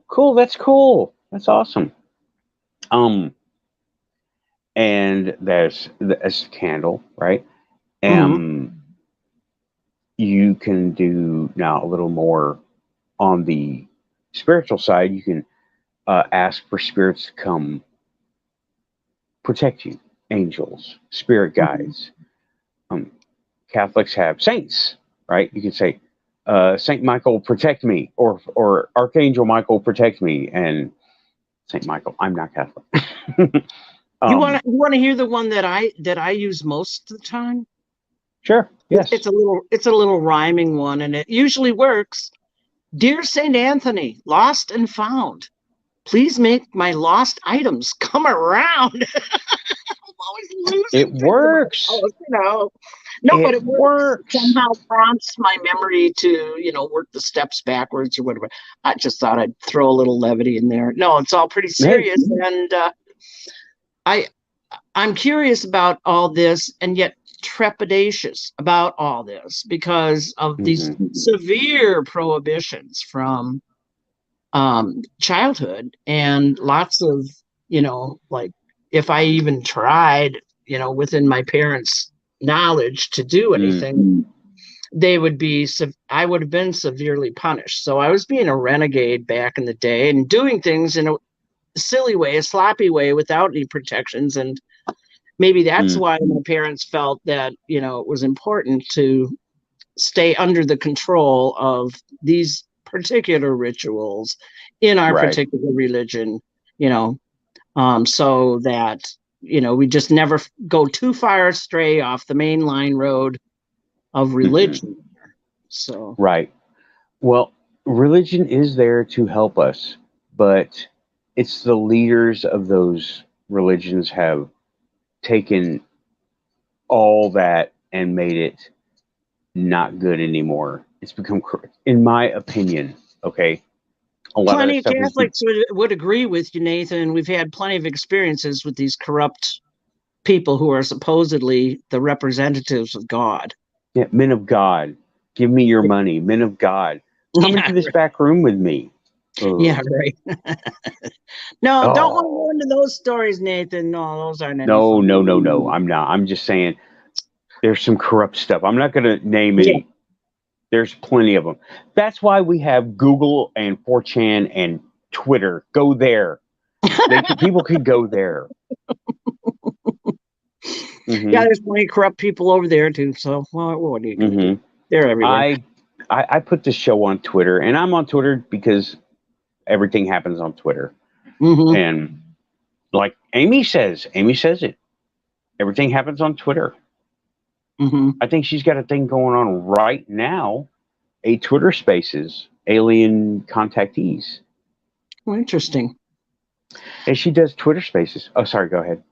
cool. That's cool. That's awesome. Um, and there's a candle, right? Mm-hmm. You can do now a little more on the spiritual side. You can ask for spirits to come protect you, angels, spirit Mm-hmm. guides. Um, Catholics have saints, right? You can say, Saint Michael protect me, or Archangel Michael protect me, and Saint Michael. I'm not Catholic. You want um, to you want to hear the one that I use most of the time? sure, yes. It's a little rhyming one, and it usually works. Dear Saint Anthony, lost and found. please make my lost items come around. I'm always losing It things in my works. house, you know. No, but It it works. works. Somehow prompts my memory to, work the steps backwards or whatever. I just thought I'd throw a little levity in there. No, it's all pretty Hey. serious, and I'm curious about all this, and yet trepidatious about all this because of these severe prohibitions from childhood, and lots of, like, if I even tried, within my parents' knowledge to do anything, they would be, I would have been severely punished. So I was being a renegade back in the day and doing things in a silly way, a sloppy way, without any protections. And maybe that's why my parents felt that, it was important to stay under the control of these particular rituals in our particular religion, so that, we just never go too far astray off the main line road of religion. So, right. Well, religion is there to help us, but it's the leaders of those religions have taken all that and made it not good anymore. It's become, in my opinion, okay. A lot plenty of of stuff Catholics would agree with you, Nathan. We've had plenty of experiences with these corrupt people who are supposedly the representatives of God. Yeah, men of God, give me your money. Men of God, come into this back room with me. Yeah, right. No, don't want to go into those stories, Nathan. No, those aren't any fun. No. I'm not. I'm just saying there's some corrupt stuff. I'm not going to name any. Yeah. There's plenty of them. That's why we have Google and 4chan and Twitter. Go there. People can go there. Yeah, there's plenty of corrupt people over there too. So, well, what are you going to do? They're everywhere. I put this show on Twitter, and I'm on Twitter because everything happens on Twitter. And like Amy says it. Everything happens on Twitter. I think she's got a thing going on right now, a Twitter Spaces, alien contactees. Oh, interesting. And she does Twitter Spaces. Oh, sorry, go ahead.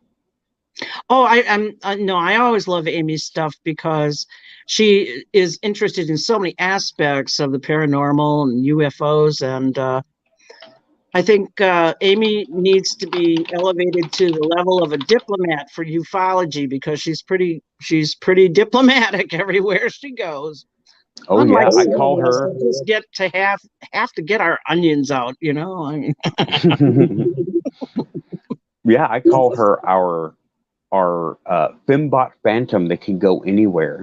Oh, I always love Amy's stuff because she is interested in so many aspects of the paranormal and UFOs, and I think Amy needs to be elevated to the level of a diplomat for ufology because she's pretty diplomatic everywhere she goes. Oh, unlike yeah, I call her. Just get to have to get our onions out, I mean. Yeah, I call her our Fembot Phantom that can go anywhere.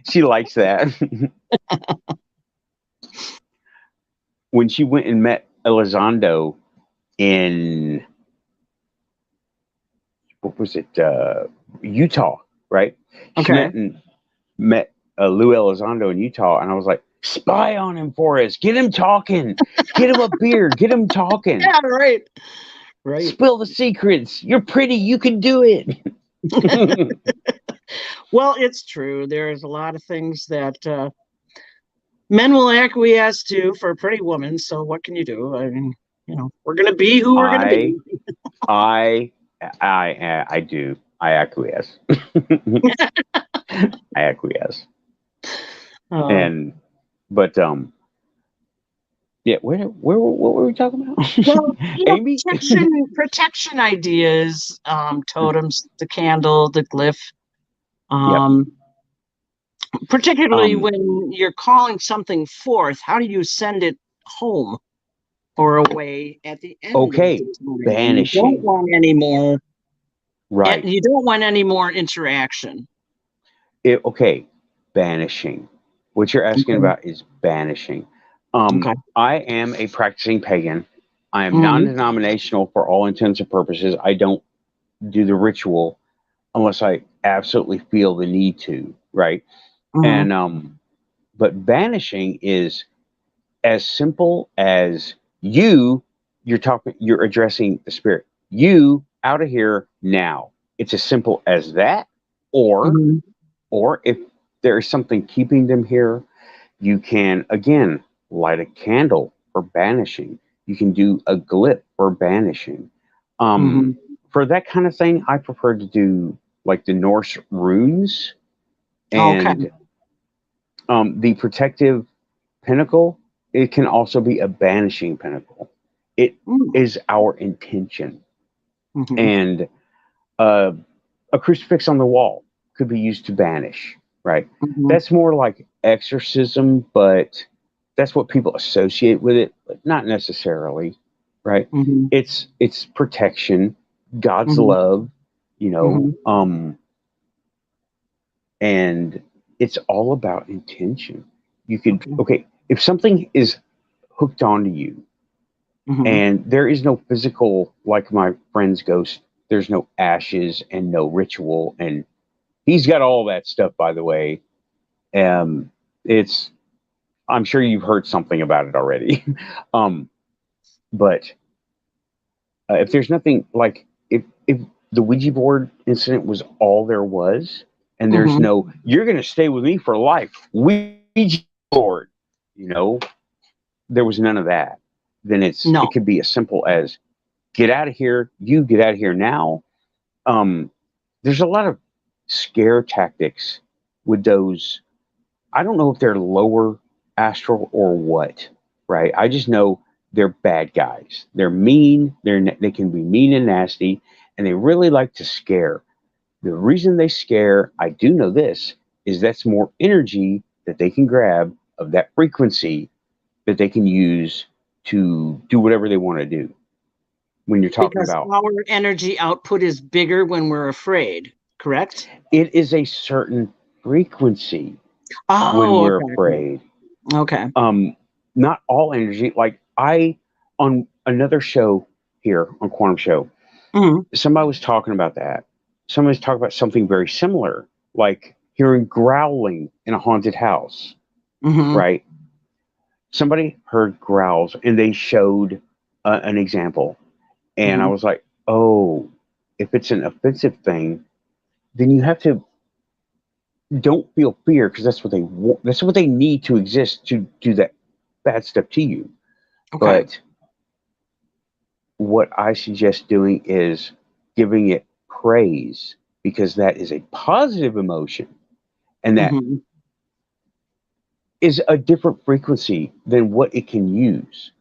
She likes that. When she went and met Elizondo in, what was it, Utah, right? She met Lou Elizondo in Utah, and I was like, spy on him for us. Get him talking. Get him a beer. Get him talking. Yeah, right. Spill the secrets. You're pretty. You can do it. Well, it's true. There's a lot of things that men will acquiesce to for a pretty woman. So what can you do? I mean, we're going to be who we're going to be. I do. I acquiesce. I acquiesce. Yeah, what were we talking about? Well, Amy? protection ideas, totems, the candle, the glyph. Particularly when you're calling something forth, how do you send it home or away at the end? Okay, banishing. You don't want any more. Right. You don't want any more interaction. Okay, banishing. What you're asking about is banishing. I am a practicing pagan. I am non-denominational for all intents and purposes. I don't do the ritual unless I absolutely feel the need to, right? And but banishing is as simple as you're addressing the spirit. You out of here now. It's as simple as that. Or if there is something keeping them here, you can again light a candle for banishing. You can do a glyph or banishing. Mm-hmm. For that kind of thing, I prefer to do like the Norse runes Okay. and the protective pinnacle. It can also be a banishing pinnacle. It is our intention. Mm-hmm. And uh, a crucifix on the wall could be used to banish, right? Mm-hmm. That's more like exorcism, but that's what people associate with it, but not necessarily, right? Mm-hmm. It's protection, God's Mm-hmm. love, Mm-hmm. and it's all about intention. You could Okay. okay, if something is hooked onto you Mm-hmm. and there is no physical, like my friend's ghost, there's no ashes and no ritual, and he's got all that stuff, by the way. It's I'm sure you've heard something about it already. um, but if there's nothing like if the Ouija board incident was all there was, and there's Mm-hmm. no you're going to stay with me for life Ouija board, you know, there was none of that. Then it No. could be as simple as get out of here, you get out of here now. Um, there's a lot of scare tactics with those. I don't know if they're lower astral or what, right? I just know they're bad guys. They're mean. They can be mean and nasty, and they really like to scare. The reason they scare, I do know this, is that's more energy that they can grab of that frequency that they can use to do whatever they want to do. When you're talking Because about our energy output is bigger when we're afraid, correct? it is a certain frequency when Oh, we're okay. afraid. Okay. um Not all energy. Like I on another show here on Quantum Show, Mm-hmm. somebody was talking about that. Somebody was talking about something very similar, like hearing growling in a haunted house, Mm-hmm. right? Somebody heard growls and they showed an example, and I Mm-hmm. was like, oh, if it's an offensive thing, then you have to don't feel fear because that's what they want. That's what they need to exist to do that bad stuff to you. Okay. But what I suggest doing is giving it praise because that is a positive emotion and that Mm-hmm. is a different frequency than what it can use.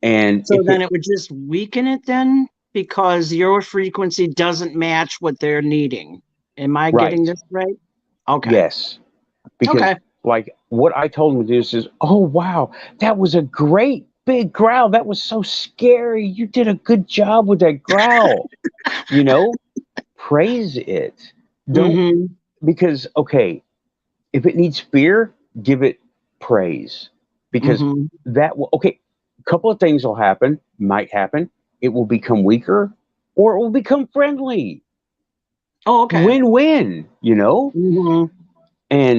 And So if then it, it would just weaken it then because your frequency doesn't match what they're needing. Am I getting right, this right? Okay. yes, because Okay. like what I told him to do is, oh wow, that was a great big growl. That was so scary. You did a good job with that growl. You know, praise it. Don't Mm-hmm. because okay, if it needs fear, give it praise because Mm-hmm. that will okay. A couple of things will happen, might happen. It will become weaker, or it will become friendly. Oh, okay. Win-win, you know. Mm-hmm.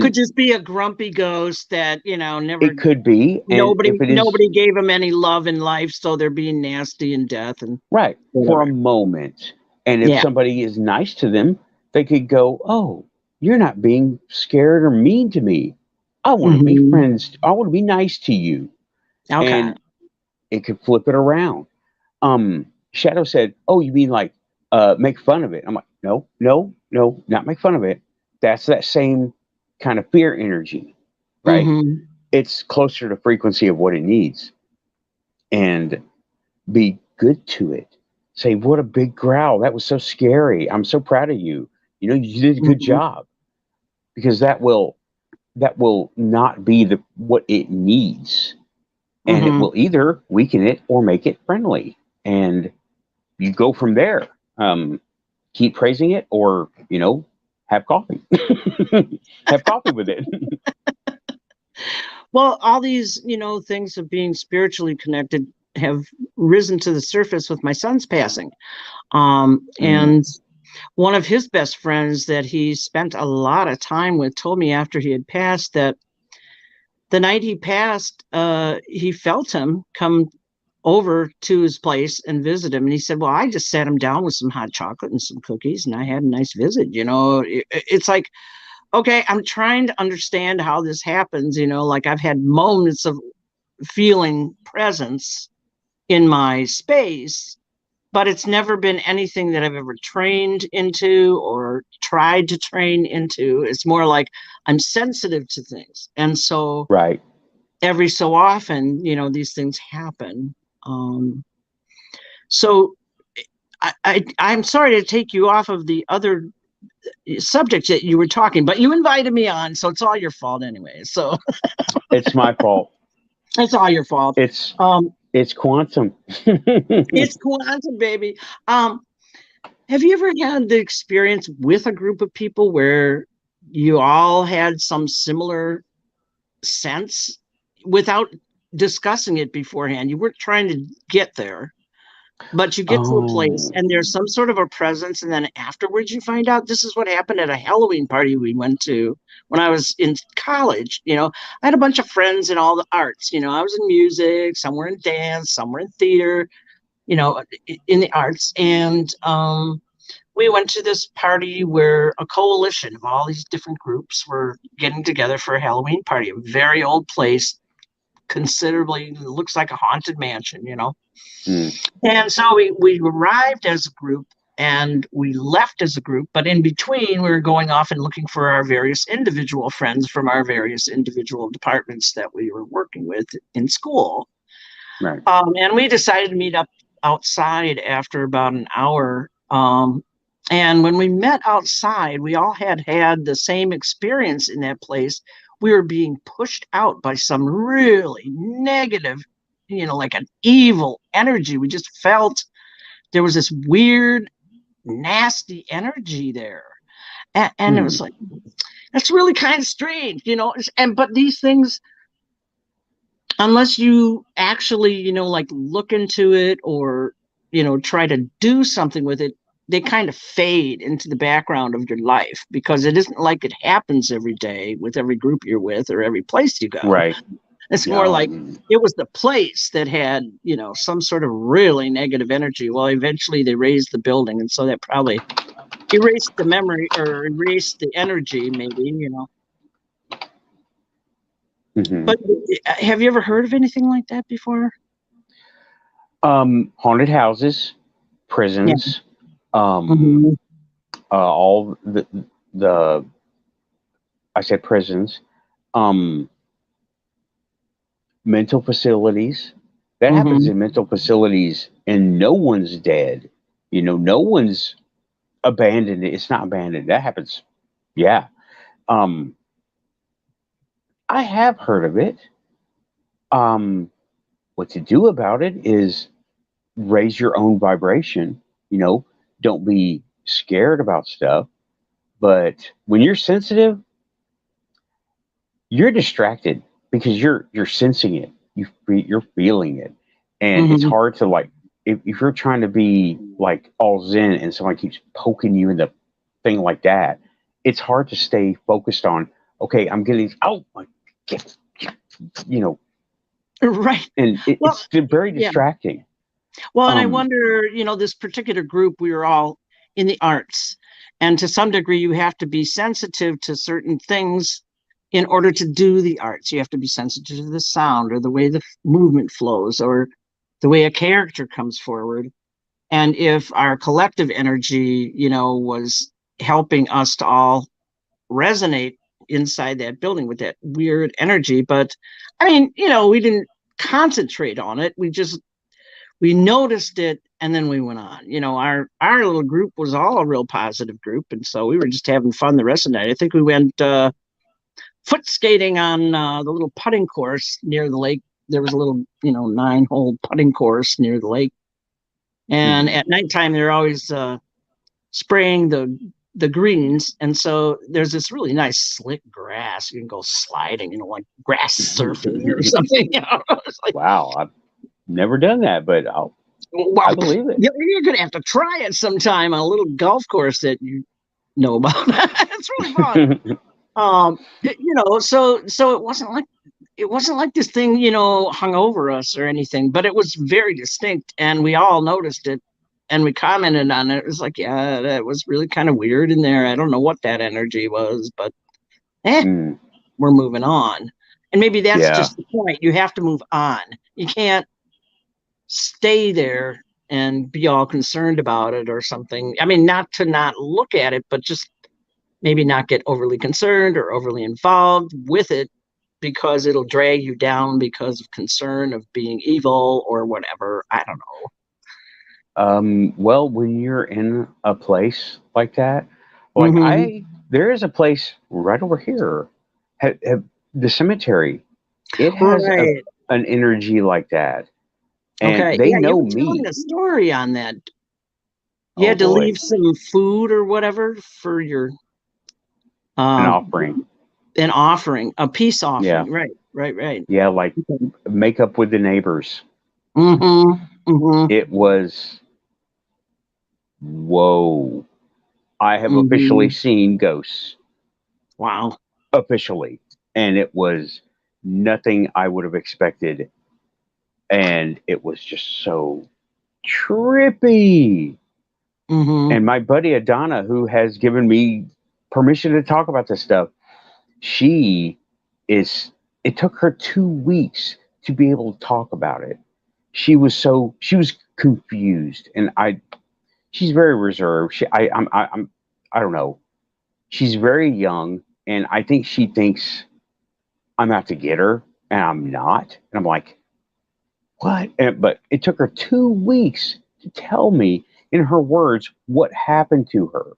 Could And just be a grumpy ghost that, never it could be, and nobody if it is nobody gave him any love in life, so they're being nasty in death and right for a whatever. moment, and if Yeah. somebody is nice to them, they could go, "Oh, you're not being scared or mean to me. I want to be Mm-hmm. friends. I want to be nice to you." Okay. And it could flip it around. Shadow said, "Oh, you mean like make fun of it?" I'm like, "No, no, no, not make fun of it. That's that same kind of fear energy, right? Mm-hmm. It's closer to frequency of what it needs, and be good to it. Say, what a big growl! That was so scary. I'm so proud of you. You know, you did a good Mm-hmm. job because that will not be the what it needs, and it Mm-hmm. will either weaken it or make it friendly, and you go from there. Keep praising it, or have coffee, have coffee with it. Well, all these, things of being spiritually connected have risen to the surface with my son's passing. Mm, And one of his best friends that he spent a lot of time with told me after he had passed that the night he passed, he felt him come over to his place and visit him. And he said, well, I just sat him down with some hot chocolate and some cookies and I had a nice visit. It's like, okay, I'm trying to understand how this happens. Like I've had moments of feeling presence, in my space, but it's never been anything that I've ever trained into or tried to train into. It's more like I'm sensitive to things. And so Right. every so often, these things happen. So I'm sorry to take you off of the other subjects that you were talking, but you invited me on, so it's all your fault anyway. So It's my fault. it's all your fault. It's quantum. It's quantum, baby. Have you ever had the experience with a group of people where you all had some similar sense without discussing it beforehand? You weren't trying to get there, but you get to a place and there's some sort of a presence, and then afterwards you find out. This is what happened at a Halloween party we went to when I was in college. I had a bunch of friends in all the arts. I was in music, somewhere in dance, somewhere in theater, in the arts. And we went to this party where a coalition of all these different groups were getting together for a Halloween party. A very old place, considerably looks like a haunted mansion. And so we arrived as a group and we left as a group, but in between we were going off and looking for our various individual friends from our various individual departments that we were working with in school. Right. And we decided to meet up outside after about an hour. And when we met outside, we all had the same experience in that place. We were being pushed out by some really negative, like an evil energy. We just felt there was this weird, nasty energy there. And it was like, that's really kind of strange, but these things, unless you actually, like look into it or, try to do something with it, they kind of fade into the background of your life, because it isn't like it happens every day with every group you're with or every place you go. Right. It's more like it was the place that had, some sort of really negative energy. Well, eventually they raised the building, and so that probably erased the memory or erased the energy, maybe, But have you ever heard of anything like that before? Haunted houses, prisons, all the I said prisons, mental facilities. That happens in mental facilities, and no one's dead. No one's abandoned. It's not abandoned. That happens. Yeah. I have heard of it. What to do about it is raise your own vibration. Don't be scared about stuff. But when you're sensitive, you're distracted because you're sensing it. You're feeling it, and it's hard to, like, if you're trying to be like all zen and someone keeps poking you in the thing like that, it's hard to stay focused on. Okay, I'm getting out. Like, right. And it's very distracting. Yeah. Well, and I wonder, this particular group, we were all in the arts, and to some degree, you have to be sensitive to certain things in order to do the arts. You have to be sensitive to the sound or the way the movement flows or the way a character comes forward. And if our collective energy, was helping us to all resonate inside that building with that weird energy. But I mean, we didn't concentrate on it. We noticed it, and then we went on. Our little group was all a real positive group, and so we were just having fun the rest of the night. I think we went foot skating on the little putting course near the lake. There was a little, 9-hole putting course near the lake, and at nighttime they're always spraying the greens, and so there's this really nice slick grass. You can go sliding, like grass surfing or something. It's like, wow, I've never done that, but I believe it. You're gonna have to try it sometime on a little golf course that you know about. It's really fun. So it wasn't like this thing, hung over us or anything, but it was very distinct, and we all noticed it, and we commented on it. It was like, yeah, that was really kind of weird in there. I don't know what that energy was, but we're moving on. And maybe that's just the point. You have to move on. You can't stay there and be all concerned about it or something. I mean, not to not look at it, but just maybe not get overly concerned or overly involved with it because it'll drag you down because of concern of being evil or whatever. I don't know. Well, when you're in a place like that, like Mm-hmm. there is a place right over here, the cemetery. It has Right. an energy like that, and Okay. they Yeah, you know were telling me. a story on that. You Oh had to leave boy, some food or whatever for your an um offering. an offering, a peace Yeah, offering. Right, right, right. yeah, like make up with the neighbors. Mm-hmm. Mm-hmm. It was whoa. I have officially Mm-hmm. seen ghosts Wow. officially, and it was nothing I would have expected, and it was just so trippy. Mm-hmm. And my buddy Adana, who has given me permission to talk about this stuff, she is. It took her 2 weeks to be able to talk about it. She was confused, and she's very reserved. I don't know. She's very young, and I think she thinks I'm out to get her, and I'm not. And I'm like, what? But it took her 2 weeks to tell me in her words what happened to her.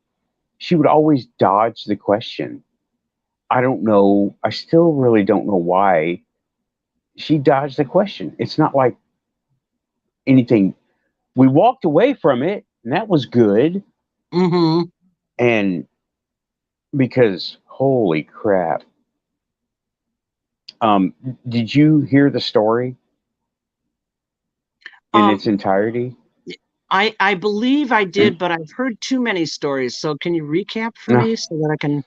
She would always dodge the question. I don't know. I still really don't know why she dodged the question. It's not like anything. We walked away from it, and that was good. Mm-hmm. And because holy crap, um, did you hear the story in Um, its entirety? I believe I did, but I've heard too many stories. So can you recap for No, me so that I can?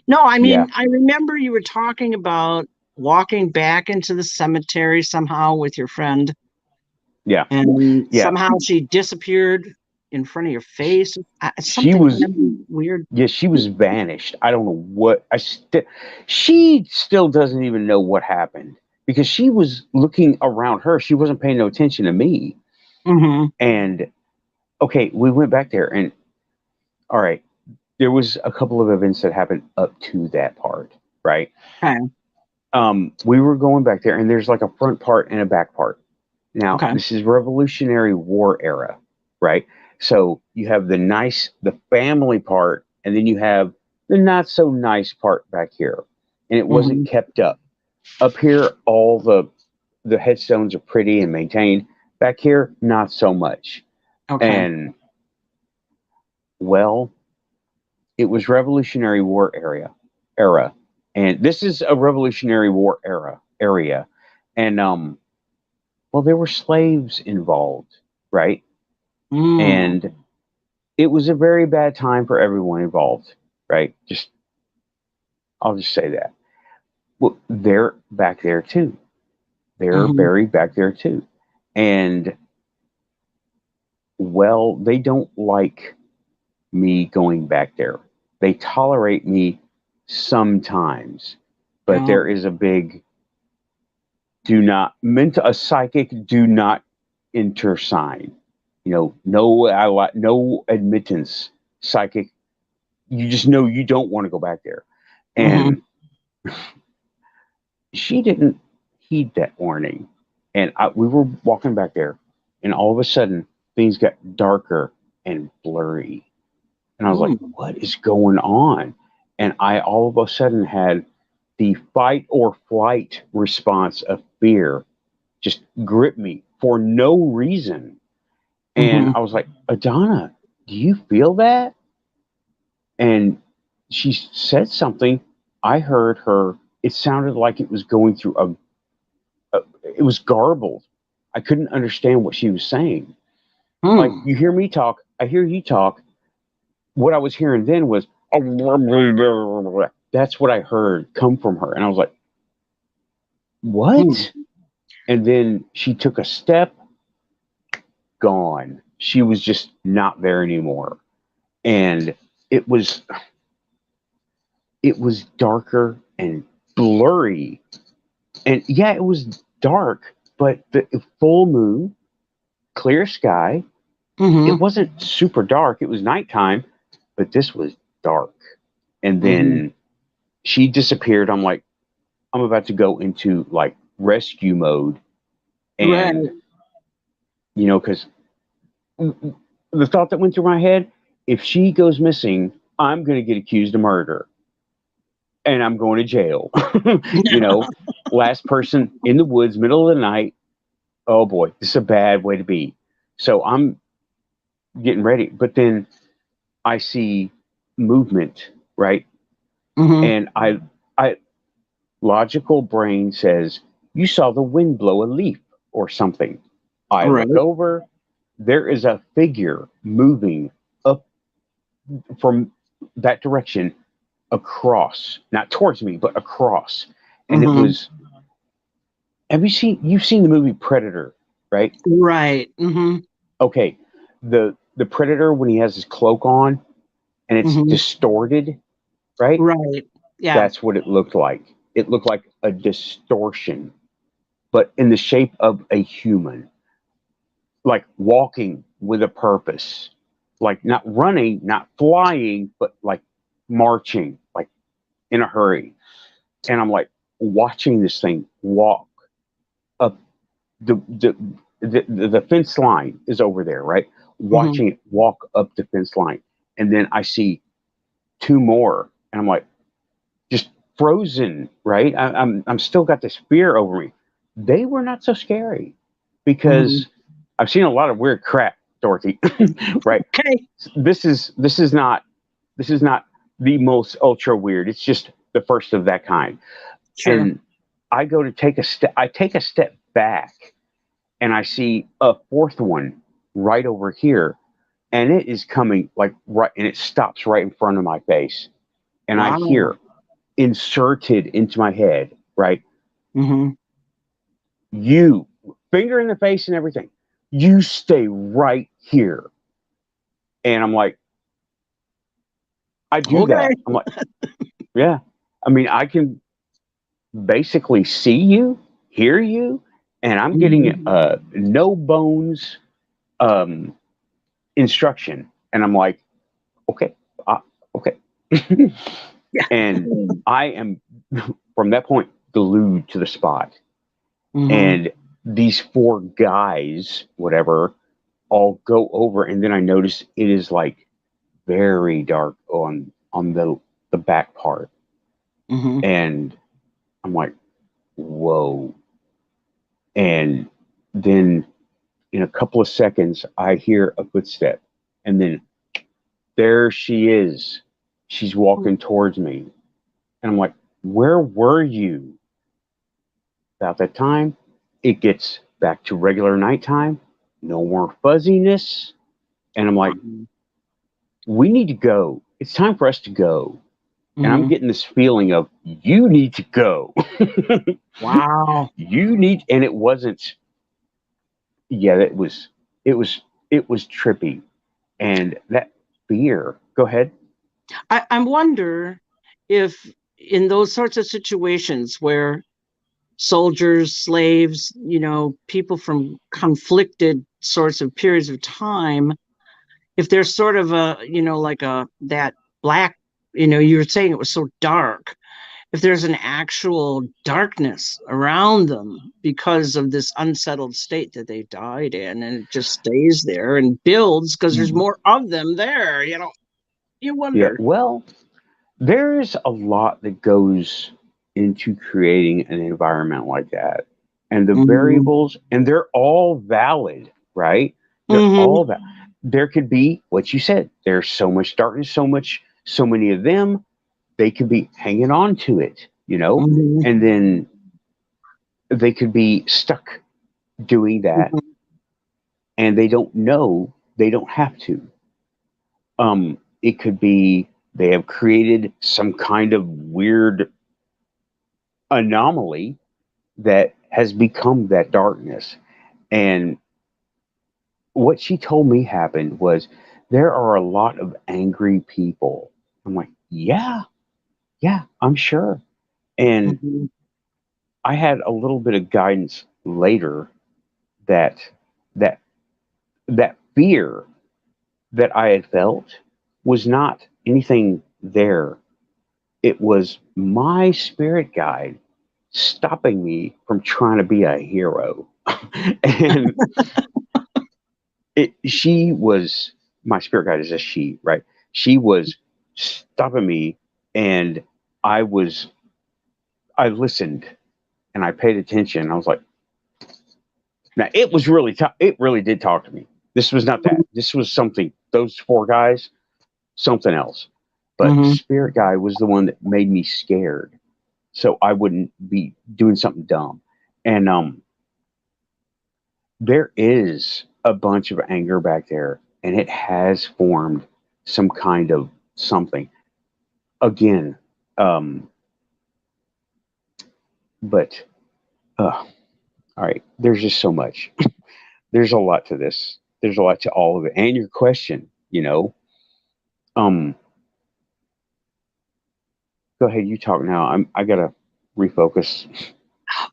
No, I yeah, mean, I remember you were talking about walking back into the cemetery somehow with your friend, yeah, and yeah. somehow she disappeared in front of your She, face. she Something kind was of weird. Yeah, she was vanished. I don't know what she still doesn't even know what happened because she was looking around her. She wasn't paying no attention to me. Mm-hmm. And okay, we went back there and all right, there was a couple of events that happened up to that part, right? Okay. We were going back there and there's like a front part and a back part. Now, Okay. this is Revolutionary War era, right? So you have the family part, and then you have the not so nice part back here. And it wasn't Mm-hmm. kept up. Up here, all the headstones are pretty and maintained. Back here, not so much. Okay. And well, it was Revolutionary War era. And this is a Revolutionary War area. And well, there were slaves involved, right? Mm. And it was a very bad time for everyone involved, right? Just I'll just say that. Well, they're back there too. They're Mm-hmm. buried back there too. And well, they don't like me going back there. They tolerate me sometimes, but Oh. there is a big do not meant a psychic do not enter sign. You know, no admittance psychic. You just know you don't want to go back there. Mm-hmm. And she didn't heed that warning. And we were walking back there, and all of a sudden, things got darker and blurry. And I was like, Mm. what is going on? And I all of a sudden had the fight or flight response of fear just grip me for no reason. And Mm-hmm. I was like, Adana, do you feel that? And she said something. I heard her. It sounded like it was going through it was garbled. I couldn't understand what she was saying. Like Mm. you hear me talk, I hear you talk. What I was hearing then was that's what I heard come from her, and I was like, Mm. "What?" And then she took a step, gone. She was just not there anymore, and it was it was darker and blurry, and yeah, it was dark, but the full moon. clear sky. It Mm-hmm. wasn't super dark. It was nighttime, but this was dark. And Mm-hmm. then she disappeared. I'm like, I'm about to go into like rescue mode. Right. And, because the thought that went through my head, if she goes missing, I'm going to get accused of murder and I'm going to jail. you know, Last person in the woods, middle of the night. Oh boy, this is a bad way to be. So I'm getting ready. But then I see movement, right? Mm-hmm. And I logical brain says, you saw the wind blow a leaf or something. I Right. look over, there is a figure moving up from that direction across, not towards me, but across. And it Mm-hmm. was, you've seen the movie Predator, right? Right. Mm-hmm. Okay. The Predator, when he has his cloak on and it's Mm-hmm. distorted, right? Right. Yeah. That's what it looked like. It looked like a distortion, but in the shape of a human, like walking with a purpose, like not running, not flying, but like marching, like in a hurry. And I'm like watching this thing walk up the the the fence line is over there, right? Mm-hmm. Watching it walk up the fence line, and then I see two more, and I'm like just frozen, right? I'm still got this fear over me. They were not so scary Mm-hmm. because I've seen a lot of weird crap, Dorothy. right? Okay. This is not the most ultra weird. It's just the first of that kind. Sure. And I go to take a step. I take a step back, and I see a fourth one right over here, and it is coming like right, and it stops right in front of my face, and I Wow. hear inserted into my head, right? Mm-hmm. You, finger in the face and everything. You stay right here. And I'm like, I do Okay. that. I'm like, yeah. I mean, I can basically see you, hear you, and I'm getting Mm-hmm. no bones um, instruction. And I'm like, okay, okay. Yeah. and I am, from that point, glued to the spot. Mm-hmm. And these four guys, whatever, all go over, and then I notice it is like very dark on the back part, Mm-hmm. and I'm like, whoa. And then in a couple of seconds, I hear a footstep, and then there she is. She's walking towards me, and I'm like, where were you? About that time, it gets back to regular nighttime, no more fuzziness, and I'm like, we need to go. It's time for us to go. And I'm Mm-hmm. getting this feeling of you need to go. Wow. you need, and it wasn't. Yeah, it was, it was trippy, and that fear. Go ahead. I wonder if in those sorts of situations where soldiers, slaves, people from conflicted sorts of periods of time, if there's sort of like that black, you were saying it was so dark, if there's an actual darkness around them because of this unsettled state that they died in, and it just stays there and builds because there's more of them there, you Yeah. wonder. Well, there's a lot that goes into creating an environment like that, and the Mm-hmm. variables, and they're all valid, right? They're Mm-hmm. all that. There could be what you said. There's so much darkness, so many of them. They could be hanging on to it, Mm-hmm. and then they could be stuck doing that, and they don't know they don't have to. It could be they have created some kind of weird anomaly that has become that darkness. And what she told me happened was there are a lot of angry people. I'm like, yeah, yeah, I'm sure. And Mm-hmm. I had a little bit of guidance later that that that fear that I had felt was not anything there. It was my spirit guide stopping me from trying to be a hero. And she was, my spirit guide is a she, right? She was stopping me, and I was, I listened and I paid attention. I was like, now it was really, it really did talk to me. This was not that. This was something, those four guys, something else. But Mm-hmm. spirit guide was the one that made me scared, so I wouldn't be doing something dumb. And there is a bunch of anger back there, and it has formed some kind of something again. Um, but all right, there's just so much. There's a lot to this. There's a lot to all of it, and your question. Um, go ahead, you talk now. I gotta refocus.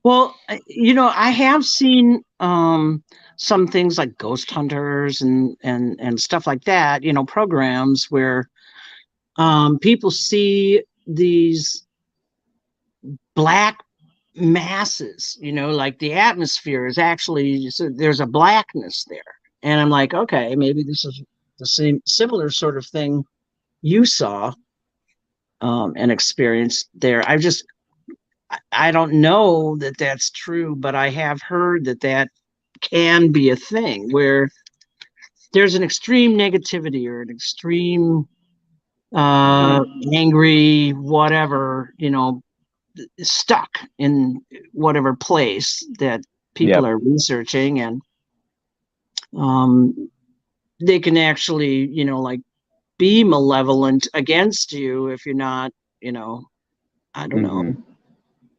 Well, I have seen some things like ghost hunters and stuff like that, programs where people see these black masses, like the atmosphere is actually, so there's a blackness there. And I'm like, okay, maybe this is the same similar sort of thing you saw and experienced there. I don't know that that's true, but I have heard that that can be a thing where there's an extreme negativity or an extreme angry whatever, stuck in whatever place that people Yep. are researching, and um, they can actually, like be malevolent against you if you're not, I don't know, Hmm.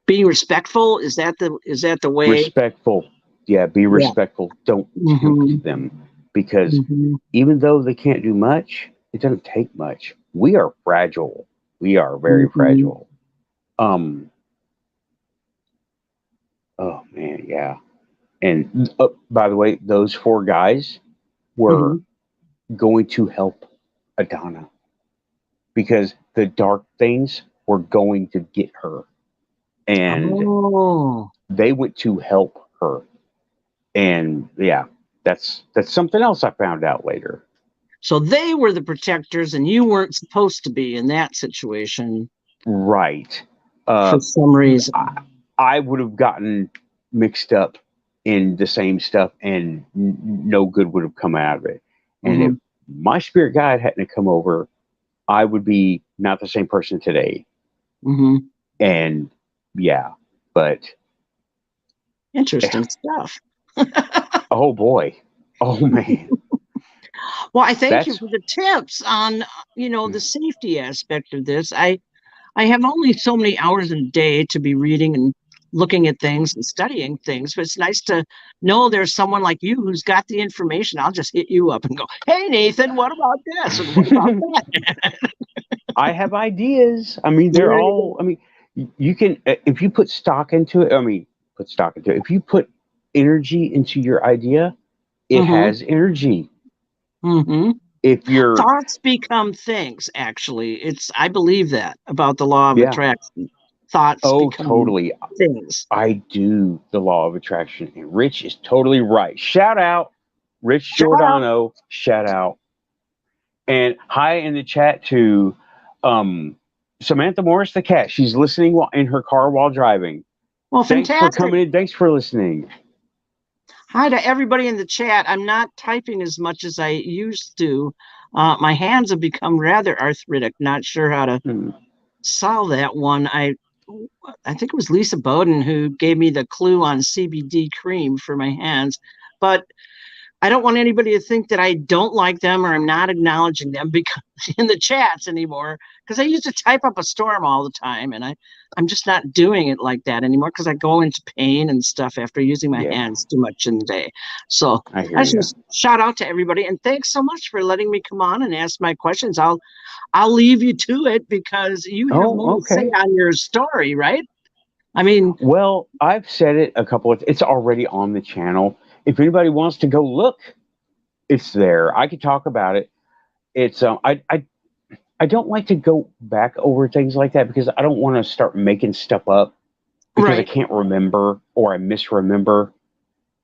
being respectful. Is that the way? Respectful. Yeah, be Yeah. respectful. Don't Mm-hmm. tempt them, because Mm-hmm. even though they can't do much, it doesn't take much. We are fragile. We are very Mm-hmm. fragile. Oh man, yeah. And by the way, those four guys were Mm-hmm. going to help Adana, because the dark things were going to get her, and Oh, they went to help her. And yeah, that's something else I found out later. so they were the protectors, and you weren't supposed to be in that situation Right. for Uh, some reason. I would have gotten mixed up in the same stuff, and no good would have come out of it. And if Mm-hmm. my spirit guide hadn't come over, I would be not the same person today. Mm-hmm. And yeah, but Interesting stuff. oh boy, oh man, Well, I thank you that's for the tips on, the safety aspect of this. I have only so many hours in a day to be reading and looking at things and studying things, but it's nice to know there's someone like you who's got the information. I'll just hit you up and go, "Hey, Nathan, what about this and what about that?" I have ideas. I mean, they're There you all. I go. mean, you can, if you put stock into it. I mean, put stock into it. If you put energy into your idea, it Mm-hmm. has energy. Mm-hmm. If you're, Thoughts become things, actually. I believe that about the law of yeah, attraction. Thoughts oh, become totally. things. I do the law of attraction, and Rich is totally right. Shout out, Rich Shout out. Giordano. Shout out, and hi in the chat to um, Samantha Morris, the cat. She's listening in her car while driving. Well, Thanks for fantastic. coming in. Thanks for listening. Hi to everybody in the chat. I'm not typing as much as I used to. My hands have become rather arthritic. Not sure how to Hmm. solve that one. I think it was Lisa Bowden who gave me the clue on CBD cream for my hands, but I don't want anybody to think that I don't like them or I'm not acknowledging them because in the chats anymore. Because I used to type up a storm all the time, and I'm just not doing it like that anymore because I go into pain and stuff after using my Yeah, hands too much in the day. So I hear I just want you. to shout out to everybody and thanks so much for letting me come on and ask my questions. I'll leave you to it because you have Oh, more to say okay. on your story, right? I mean, Well, I've said it a couple of. It's already on the channel. If anybody wants to go look, it's there. I could talk about it. It's I don't like to go back over things like that because I don't want to start making stuff up because I Right. can't remember or I misremember.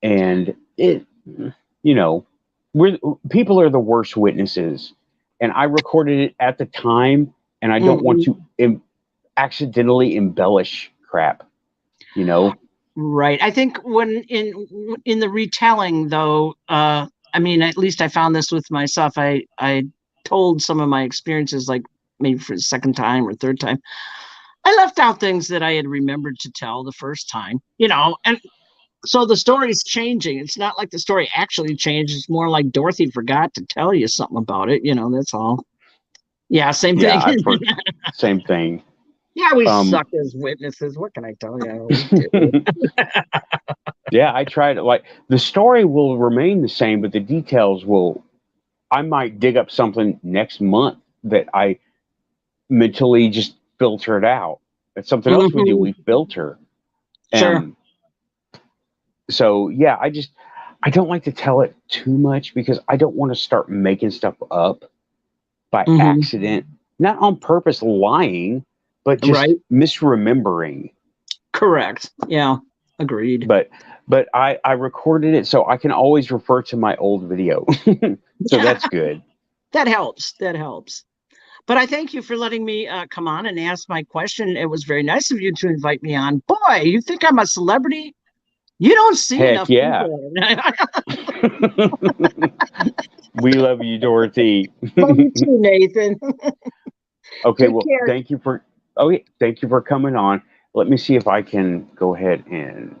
And it, you know, we're people are the worst witnesses. And I recorded it at the time, and I don't want Hmm. to accidentally embellish crap. You know, Right. I think when in the retelling though, I mean, at least I found this with myself. I told some of my experiences like maybe for the second time or third time. I left out things that I had remembered to tell the first time, and so the story's changing. It's not like the story actually changed. It's more like Dorothy forgot to tell you something about it. That's all. Yeah, same yeah, thing. I for same thing. Yeah, we Um, suck as witnesses. What can I tell you? We do. yeah, I tried. Like the story will remain the same, but the details will. I might dig up something next month that I mentally just filtered out. That's something else we do. Hmm. We filter. Sure. Um, so yeah, I don't like to tell it too much because I don't want to start making stuff up by Hmm. accident, not on purpose lying, but just Right. misremembering. Correct. Yeah. Agreed. But I recorded it so I can always refer to my old video. So that's good. That helps. That helps. But I thank you for letting me come on and ask my question. It was very nice of you to invite me on. Boy, you think I'm a celebrity? You don't see Heck enough yeah. people. We love you, Dorothy. Love you too, Nathan. Okay, Take well, care. thank you for coming on. Let me see if I can go ahead and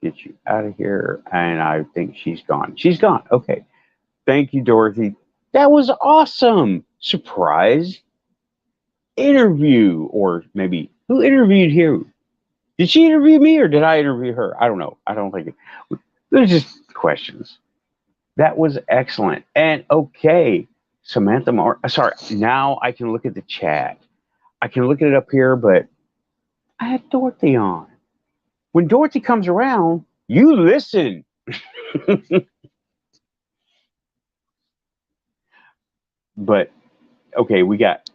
get you out of here. And I think she's gone. She's gone. Okay. Thank you, Dorothy. That was awesome. Surprise interview, or maybe who interviewed you? Did she interview me or did I interview her? I don't know. I don't think it. There's just questions. That was excellent. And okay, Samantha sorry, now I can look at the chat. I can look at it up here, but I had Dorothy on. When Dorothy comes around, you listen. But okay, we got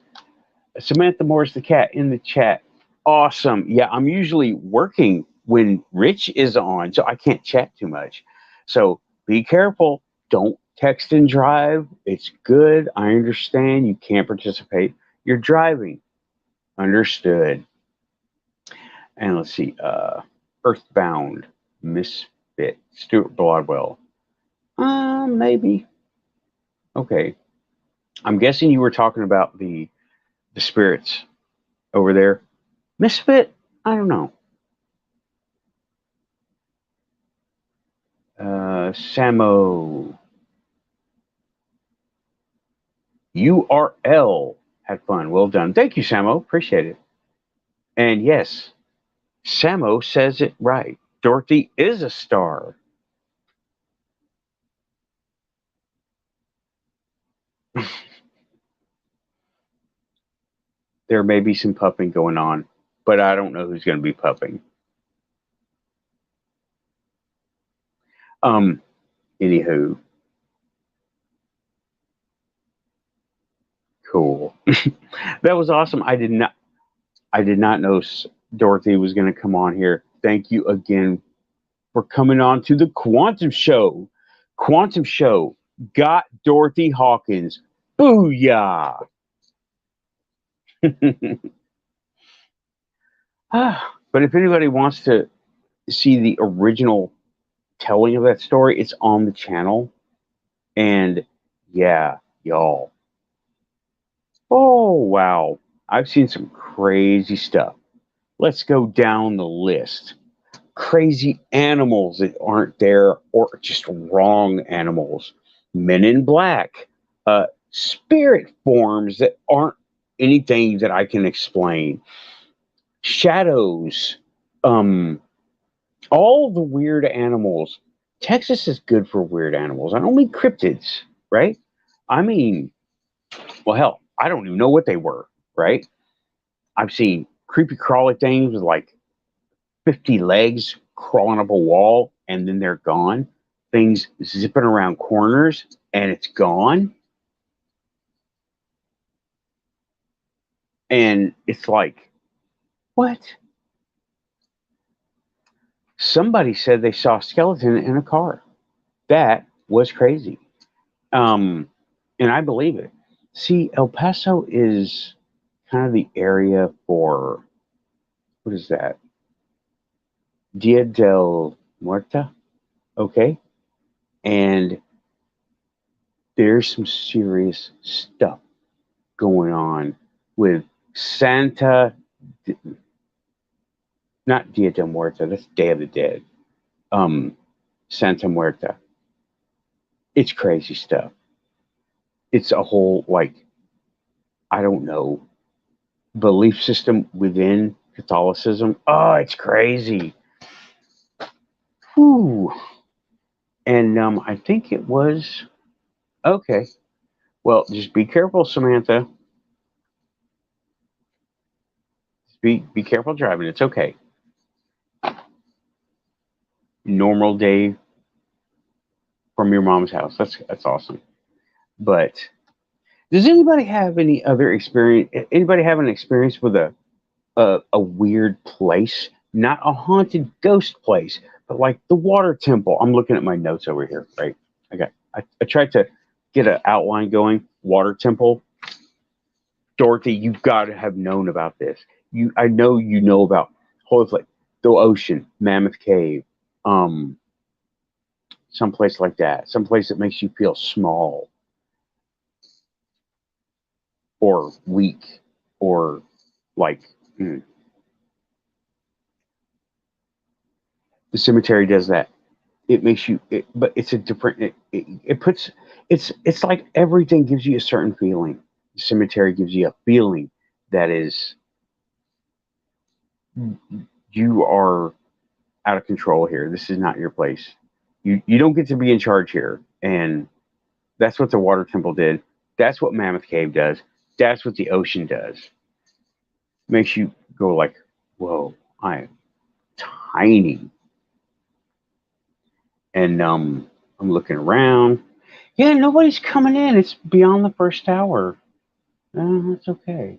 Samantha Morris the cat in the chat. Awesome. Yeah, I'm usually working when Rich is on, so I can't chat too much. So be careful. Don't text and drive. It's good. I understand you can't participate. You're driving. Understood. And let's see. Earthbound Misfit. Stuart Broadwell. Maybe. Okay. I'm guessing you were talking about the spirits over there. Misfit? I don't know. Samo. URL. Had fun. Well done. Thank you, Samo. Appreciate it. And yes, Samo says it right. Dorothy is a star. There may be some puffing going on, but I don't know who's going to be puffing. Um, Anywho, cool. That was awesome. I did not know Dorothy was going to come on here. Thank you again for coming on to the Quantum Show. Quantum Show got Dorothy Hawkins. Booyah! But if anybody wants to see the original telling of that story, it's on the channel. And yeah, y'all. Oh, wow. I've seen some crazy stuff. Let's go down the list. Crazy animals that aren't there or just wrong animals. Men in black. Spirit forms that aren't anything that I can explain. Shadows. Um, all the weird animals. Texas is good for weird animals. I don't mean cryptids, right? I mean, well, hell, I don't even know what they were, right? I've seen creepy crawly things with like 50 legs crawling up a wall and then they're gone. things zipping around corners and it's gone. And it's like, what? Somebody said they saw a skeleton in a car. That was crazy. And I believe it. See, El Paso is kind of the area for, what is that? Dia del Muerta. Okay. And there's some serious stuff going on with Santa, not Dia del Muerta, that's Day of the Dead. Santa Muerta. It's crazy stuff. It's a whole, like, I don't know, belief system within Catholicism. Oh, it's crazy. Whew. And I think it was, okay. Well, just be careful, Samantha. Be careful driving. It's okay. Normal day from your mom's house. That's awesome. But does anybody have any other experience? Anybody have an experience with a weird place? Not a haunted ghost place, but like the water temple. I'm looking at my notes over here, right? I tried to get an outline going. Water temple. Dorothy, you've got to have known about this. I know you know about like the ocean, Mammoth Cave, someplace like that, someplace that makes you feel small or weak or like the cemetery does that. It makes you, but it's a different. It puts. It's like everything gives you a certain feeling. The cemetery gives you a feeling that is you are out of control here. This is not your place. You don't get to be in charge here. And that's what the water temple did. That's what Mammoth Cave does. That's what the ocean does. Makes you go like, whoa, I am tiny. And I'm looking around. Yeah, nobody's coming in. It's beyond the first hour. That's okay.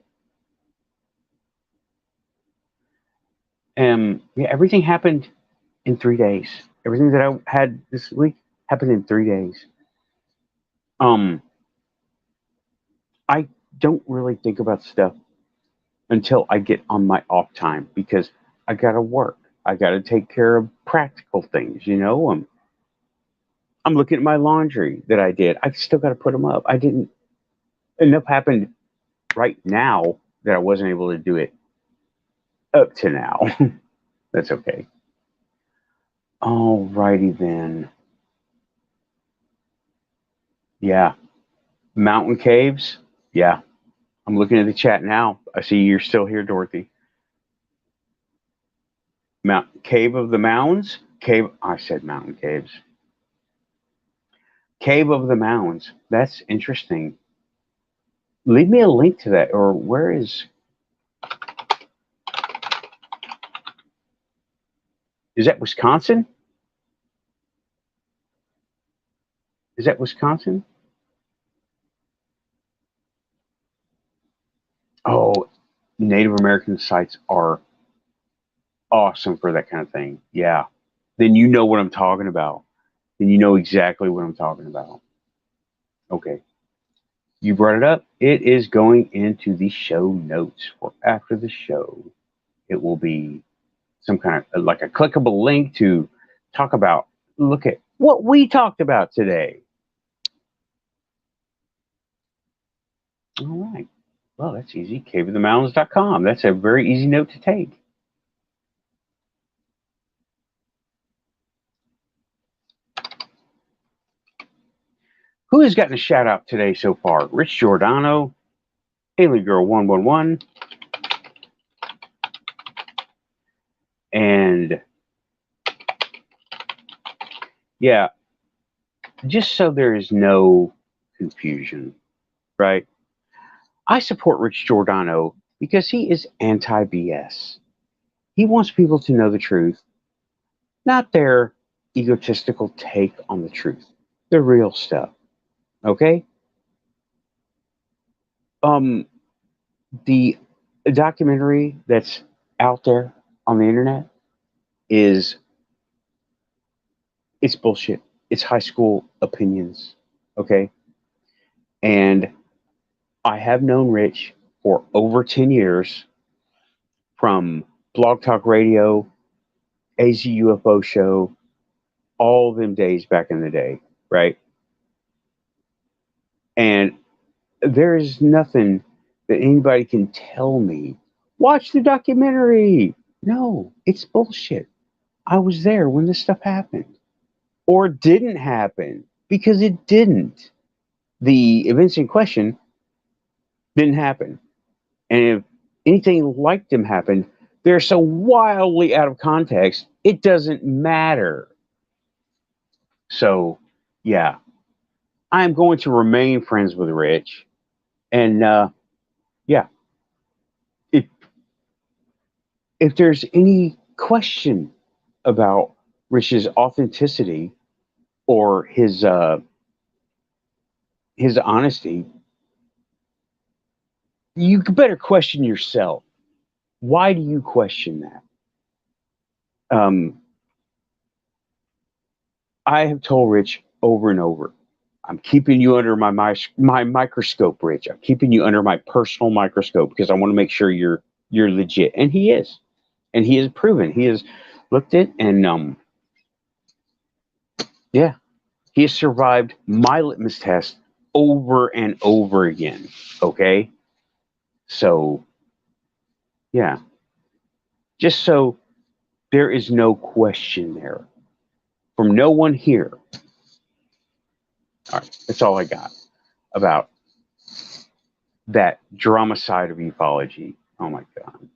Yeah, everything happened in 3 days. Everything that I had this week happened in 3 days. I don't really think about stuff until I get on my off time because I gotta work. I gotta take care of practical things. I'm looking at my laundry that I did. I still gotta put them up. I didn't. Enough happened right now that I wasn't able to do it up to now. That's okay. Alrighty then. Yeah. Mountain caves. Yeah. I'm looking at the chat now. I see you're still here, Dorothy. Cave of the Mounds. Cave. I said mountain caves. Cave of the Mounds. That's interesting. Leave me a link to that. Or where is that Wisconsin? Is that Wisconsin? Oh, Native American sites are awesome for that kind of thing. Yeah. Then you know what I'm talking about. Then you know exactly what I'm talking about. Okay. You brought it up. It is going into the show notes for after the show. It will be some kind of like a clickable link to talk about, look at what we talked about today. All right. Well, that's easy. caveofthemountains.com. That's a very easy note to take. Who has gotten a shout out today so far? Rich Giordano, Haley Girl 111, and yeah, just so there is no confusion, right? I support Rich Giordano because he is anti BS. He wants people to know the truth, not their egotistical take on the truth, the real stuff. Okay. Um, the documentary that's out there on the internet is it's bullshit. It's high school opinions. Okay. And I have known Rich for over 10 years from Blog Talk Radio, AZ UFO show, all them days back in the day, right? And there is nothing that anybody can tell me. Watch the documentary. No, it's bullshit. I was there when this stuff happened. Or didn't happen because it didn't. The events in question didn't happen. And if anything like them happened, they're so wildly out of context, it doesn't matter. So, yeah, I'm going to remain friends with Rich. And yeah, if if there's any question about Rich's authenticity or his honesty, you better question yourself. Why do you question that? I have told Rich over and over, I'm keeping you under my microscope, Rich. I'm keeping you under my personal microscope because I want to make sure you're legit. And he is. And he has proven. He has looked at and yeah, he has survived my litmus test over and over again. Okay? So, yeah. Just so there is no question there from no one here. All right, that's all I got about that drama side of ufology. Oh my God.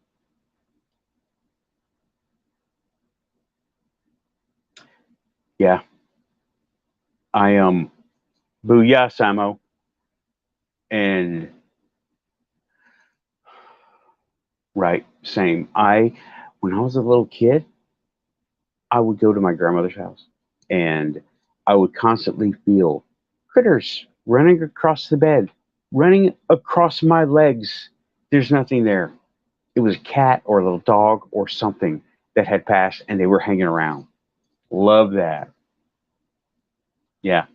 Yeah. I booyah Samo. And right, same. When I was a little kid, I would go to my grandmother's house and I would constantly feel critters running across the bed, running across my legs. There's nothing there. It was a cat or a little dog or something that had passed and they were hanging around. Love that. Yeah.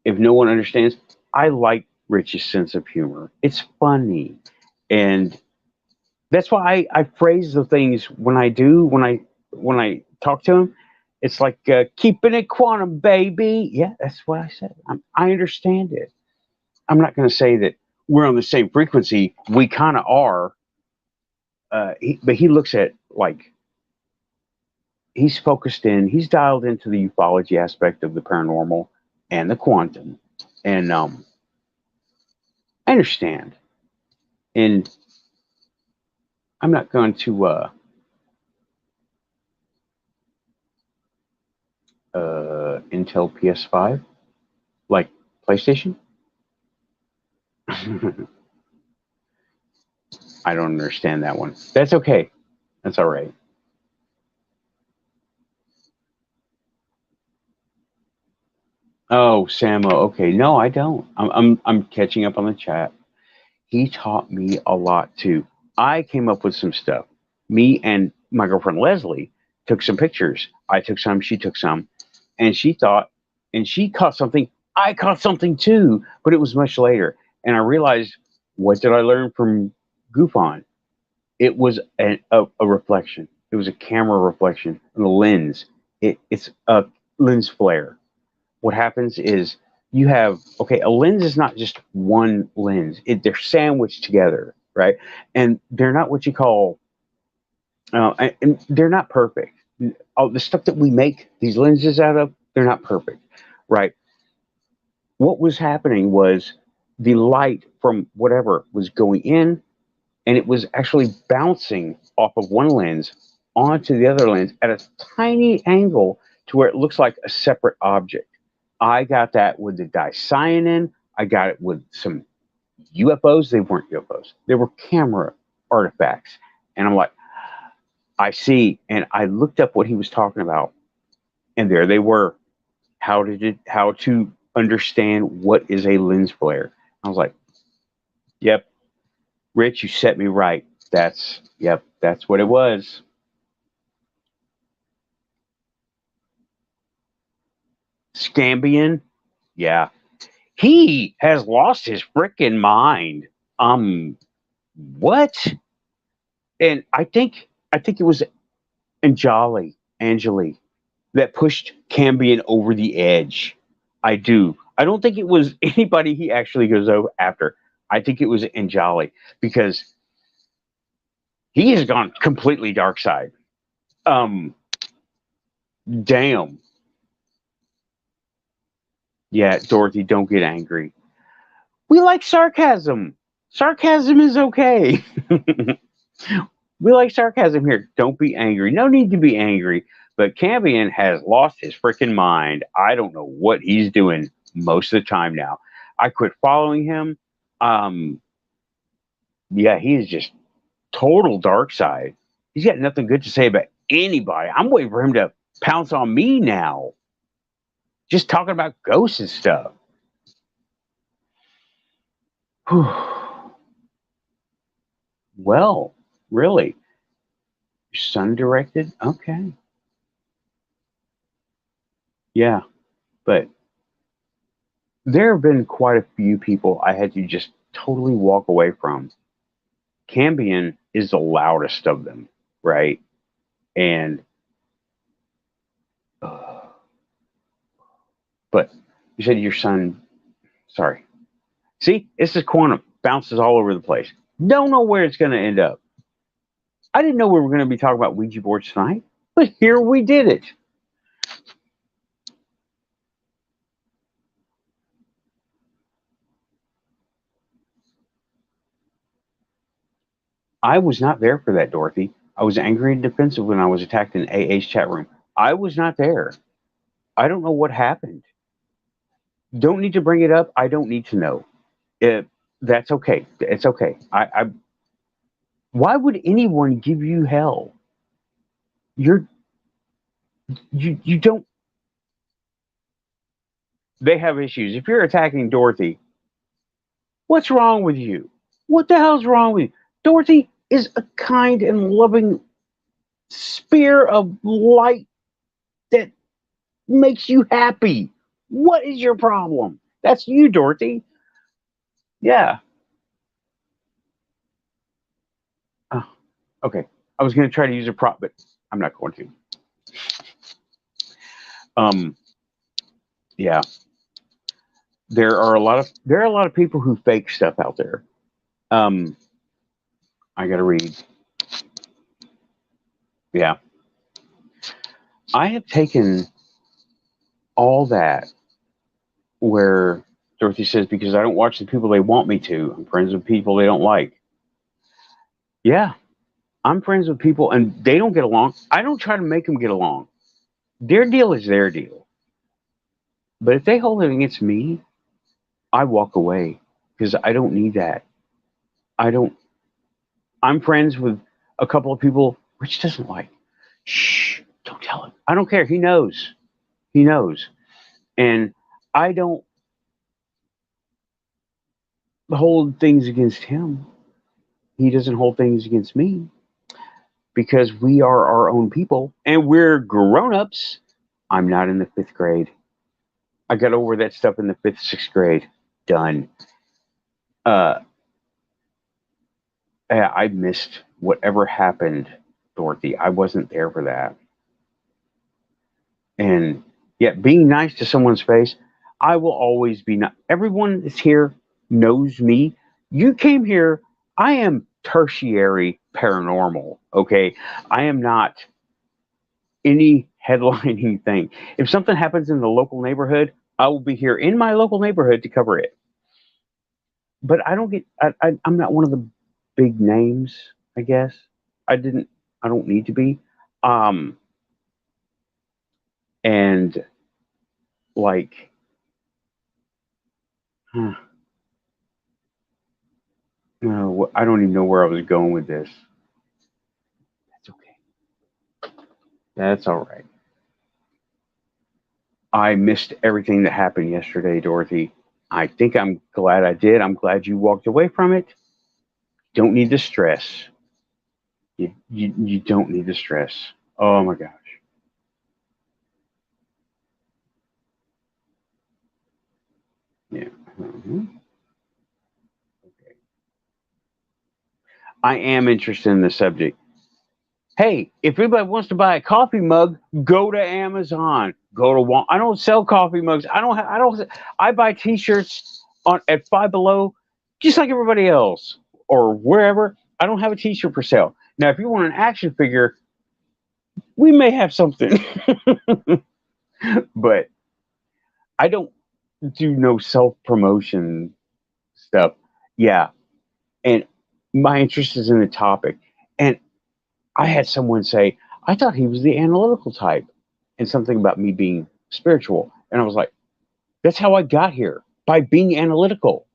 If no one understands, I like Rich's sense of humor. It's funny. And that's why I phrase the things when I do, when I talk to him. It's like keeping it quantum, baby. Yeah, that's what I said. I understand it. I'm not going to say that we're on the same frequency. We kind of are. But he looks at like he's focused in. He's dialed into the ufology aspect of the paranormal and the quantum. And I understand. And I'm not going to Intel PS5 like PlayStation. I don't understand that one. That's okay. That's all right. Oh, Samo. Okay, no, I don't. I'm catching up on the chat. He taught me a lot too. I came up with some stuff. Me and my girlfriend Leslie took some pictures. I took some. She took some, and she thought, and she caught something. I caught something too, but it was much later. And I realized, what did I learn from GUFON? It was a reflection. It was a camera reflection and a lens. It's a lens flare. What happens is you have, okay, a lens is not just one lens. They're sandwiched together, right? And they're not what you call, and they're not perfect. All the stuff that we make these lenses out of, they're not perfect, right? What was happening was the light from whatever was going in and it was actually bouncing off of one lens onto the other lens at a tiny angle to where it looks like a separate object. I got that with the dicyanin. I got it with some UFOs. They weren't UFOs. They were camera artifacts. And I'm like, I see. And I looked up what he was talking about. And there they were. How to understand what is a lens flare. I was like, yep, Rich, you set me right. That's what it was. Scambian, yeah, he has lost his freaking mind. What? And I think it was Angeli that pushed Cambion over the edge. I do. I don't think it was anybody he actually goes over after. I think it was Anjali because he has gone completely dark side. Um, damn. Yeah, Dorothy, don't get angry. We like sarcasm. Sarcasm is okay. We like sarcasm here. Don't be angry. No need to be angry. But Cambion has lost his freaking mind. I don't know what he's doing most of the time now. I quit following him. Um, yeah, he is just total dark side. He's got nothing good to say about anybody. I'm waiting for him to pounce on me now. Just talking about ghosts and stuff. Well, really? Your son directed? Okay. Yeah, but there have been quite a few people I had to just totally walk away from. Cambion is the loudest of them, right? And, uh, but you said your son, sorry. See, this is quantum, bounces all over the place. Don't know where it's going to end up. I didn't know we were going to be talking about Ouija boards tonight, but here we did it. I was not there for that, Dorothy. I was angry and defensive when I was attacked in AA's chat room. I was not there. I don't know what happened. Don't need to bring it up. I don't need to know. It, that's okay. It's okay. Why would anyone give you hell? You're you don't. They have issues. If you're attacking Dorothy, what's wrong with you? What the hell's wrong with you? Dorothy is a kind and loving spear of light that makes you happy. What is your problem? That's you, Dorothy. Yeah. Oh, okay. I was going to try to use a prop, but I'm not going to. Um. Yeah. There are a lot of people who fake stuff out there. Um. I got to read. Yeah. I have taken all that where Dorothy says, because I don't watch the people they want me to. I'm friends with people they don't like. Yeah, I'm friends with people and they don't get along. I don't try to make them get along. Their deal is their deal. But if they hold it against me, I walk away because I don't need that. I don't. I'm friends with a couple of people Rich doesn't like. Shh, don't tell him. I don't care. He knows. He knows. And I don't hold things against him. He doesn't hold things against me because we are our own people and we're grown-ups. I'm not in the fifth grade. I got over that stuff in the fifth, sixth grade. Done. Uh, I missed whatever happened, Dorothy. I wasn't there for that. And yet, being nice to someone's face, I will always be nice. Everyone that's here knows me. You came here. I am tertiary paranormal. Okay, I am not any headlining thing. If something happens in the local neighborhood, I will be here in my local neighborhood to cover it. But I don't get. I'm not one of the big names. I guess I didn't. I don't need to be. Um, and like, huh, no, I don't even know where I was going with this. That's okay. That's all right. I missed everything that happened yesterday, Dorothy. I think I'm glad I did. I'm glad you walked away from it. Don't need the stress. You don't need the stress. Oh my gosh. Yeah. Mhm. Okay. I am interested in the subject. Hey, if anybody wants to buy a coffee mug, go to Amazon. Go to Walmart. I don't sell coffee mugs. I don't. I buy T-shirts on at Five Below, just like everybody else, or wherever. I don't have a T-shirt for sale. Now, if you want an action figure, we may have something, but I don't do no self promotion stuff. Yeah, and my interest is in the topic. And I had someone say, I thought he was the analytical type, and something about me being spiritual. And I was like, that's how I got here, by being analytical.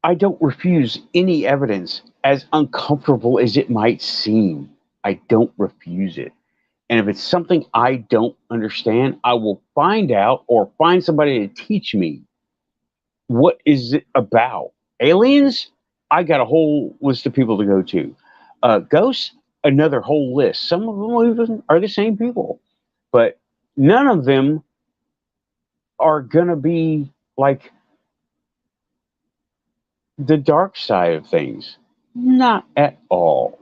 I don't refuse any evidence, as uncomfortable as it might seem. I don't refuse it. And if it's something I don't understand, I will find out or find somebody to teach me. What is it about? Aliens? I got a whole list of people to go to. Ghosts? Another whole list. Some of them even are the same people, but none of them are going to be like the dark side of things. Not at all.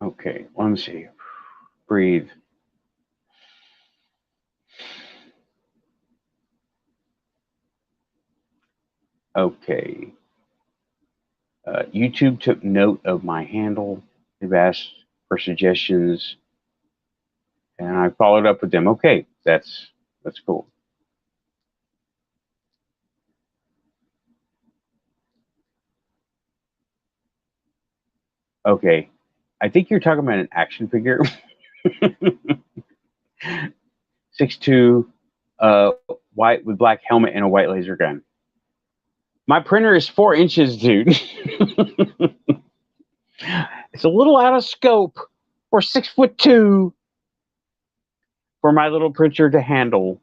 Okay, let me see. Breathe. Okay. YouTube took note of my handle. They've asked for suggestions, and I followed up with them. Okay, that's cool. Okay, I think you're talking about an action figure. 6'2", white with black helmet and a white laser gun. My printer is 4 inches, dude. It's a little out of scope for 6'2" for my little printer to handle.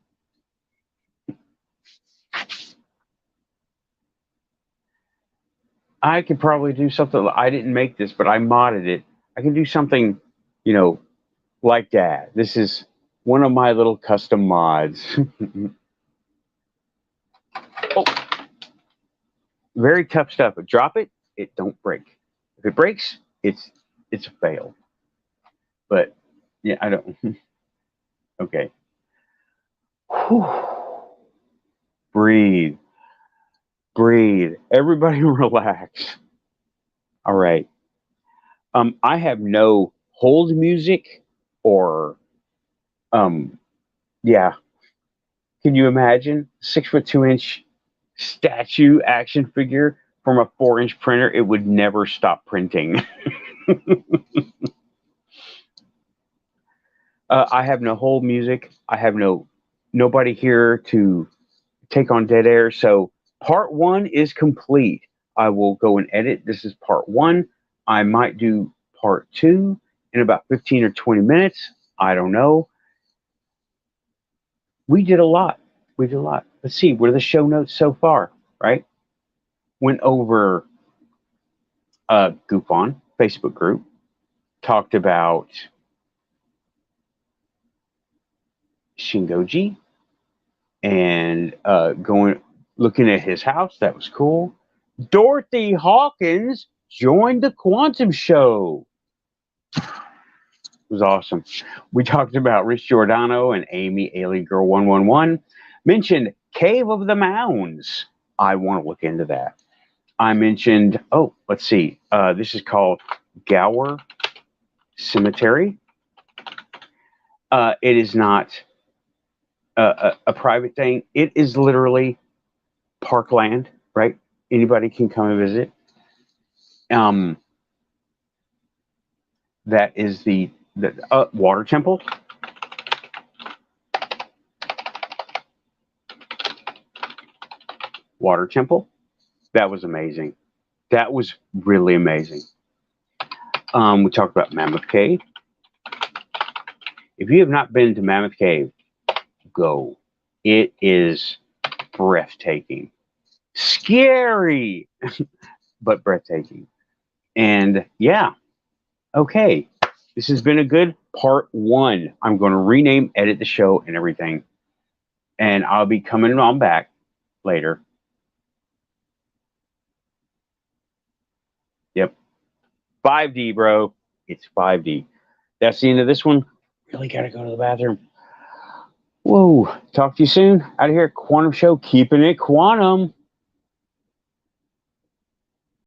I could probably do something. I didn't make this, but I modded it. I can do something, you know, like that. This is one of my little custom mods. Oh, very tough stuff. But drop it, it don't break. If it breaks, it's a fail. But yeah, I don't. Okay. Whew. Breathe, breathe. Everybody, relax. All right. I have no hold music or yeah. Can you imagine 6'2" statue action figure from a 4 inch printer? It would never stop printing. I have no hold music. I have nobody here to take on dead air. So part one is complete. I will go and edit. This is part one. I might do part two in about 15 or 20 minutes. I don't know. We did a lot. We did a lot. Let's see. What are the show notes so far? Right? Went over GUFON Facebook group. Talked about Shingoji and going looking at his house. That was cool. Dorothy Hawkins joined the Quantum Show. It was awesome. We talked about Rich Giordano and Amy Alien Girl 111. Mentioned Cave of the Mounds. I want to look into that. I mentioned, oh, let's see. This is called Gower Cemetery. It is not a private thing. It is literally parkland, right? Anybody can come and visit. Um, that is the water temple. Water temple. That was amazing. That was really amazing. We talked about Mammoth Cave. If you have not been to Mammoth Cave, go. It is breathtaking. Scary, but breathtaking. And yeah, okay. This has been a good part 1. I'm going to rename, edit the show and everything. And I'll be coming on back later. Yep. 5D, bro. It's 5D. That's the end of this one. Really got to go to the bathroom. Whoa. Talk to you soon. Out of here. Quantum Show. Keeping it quantum.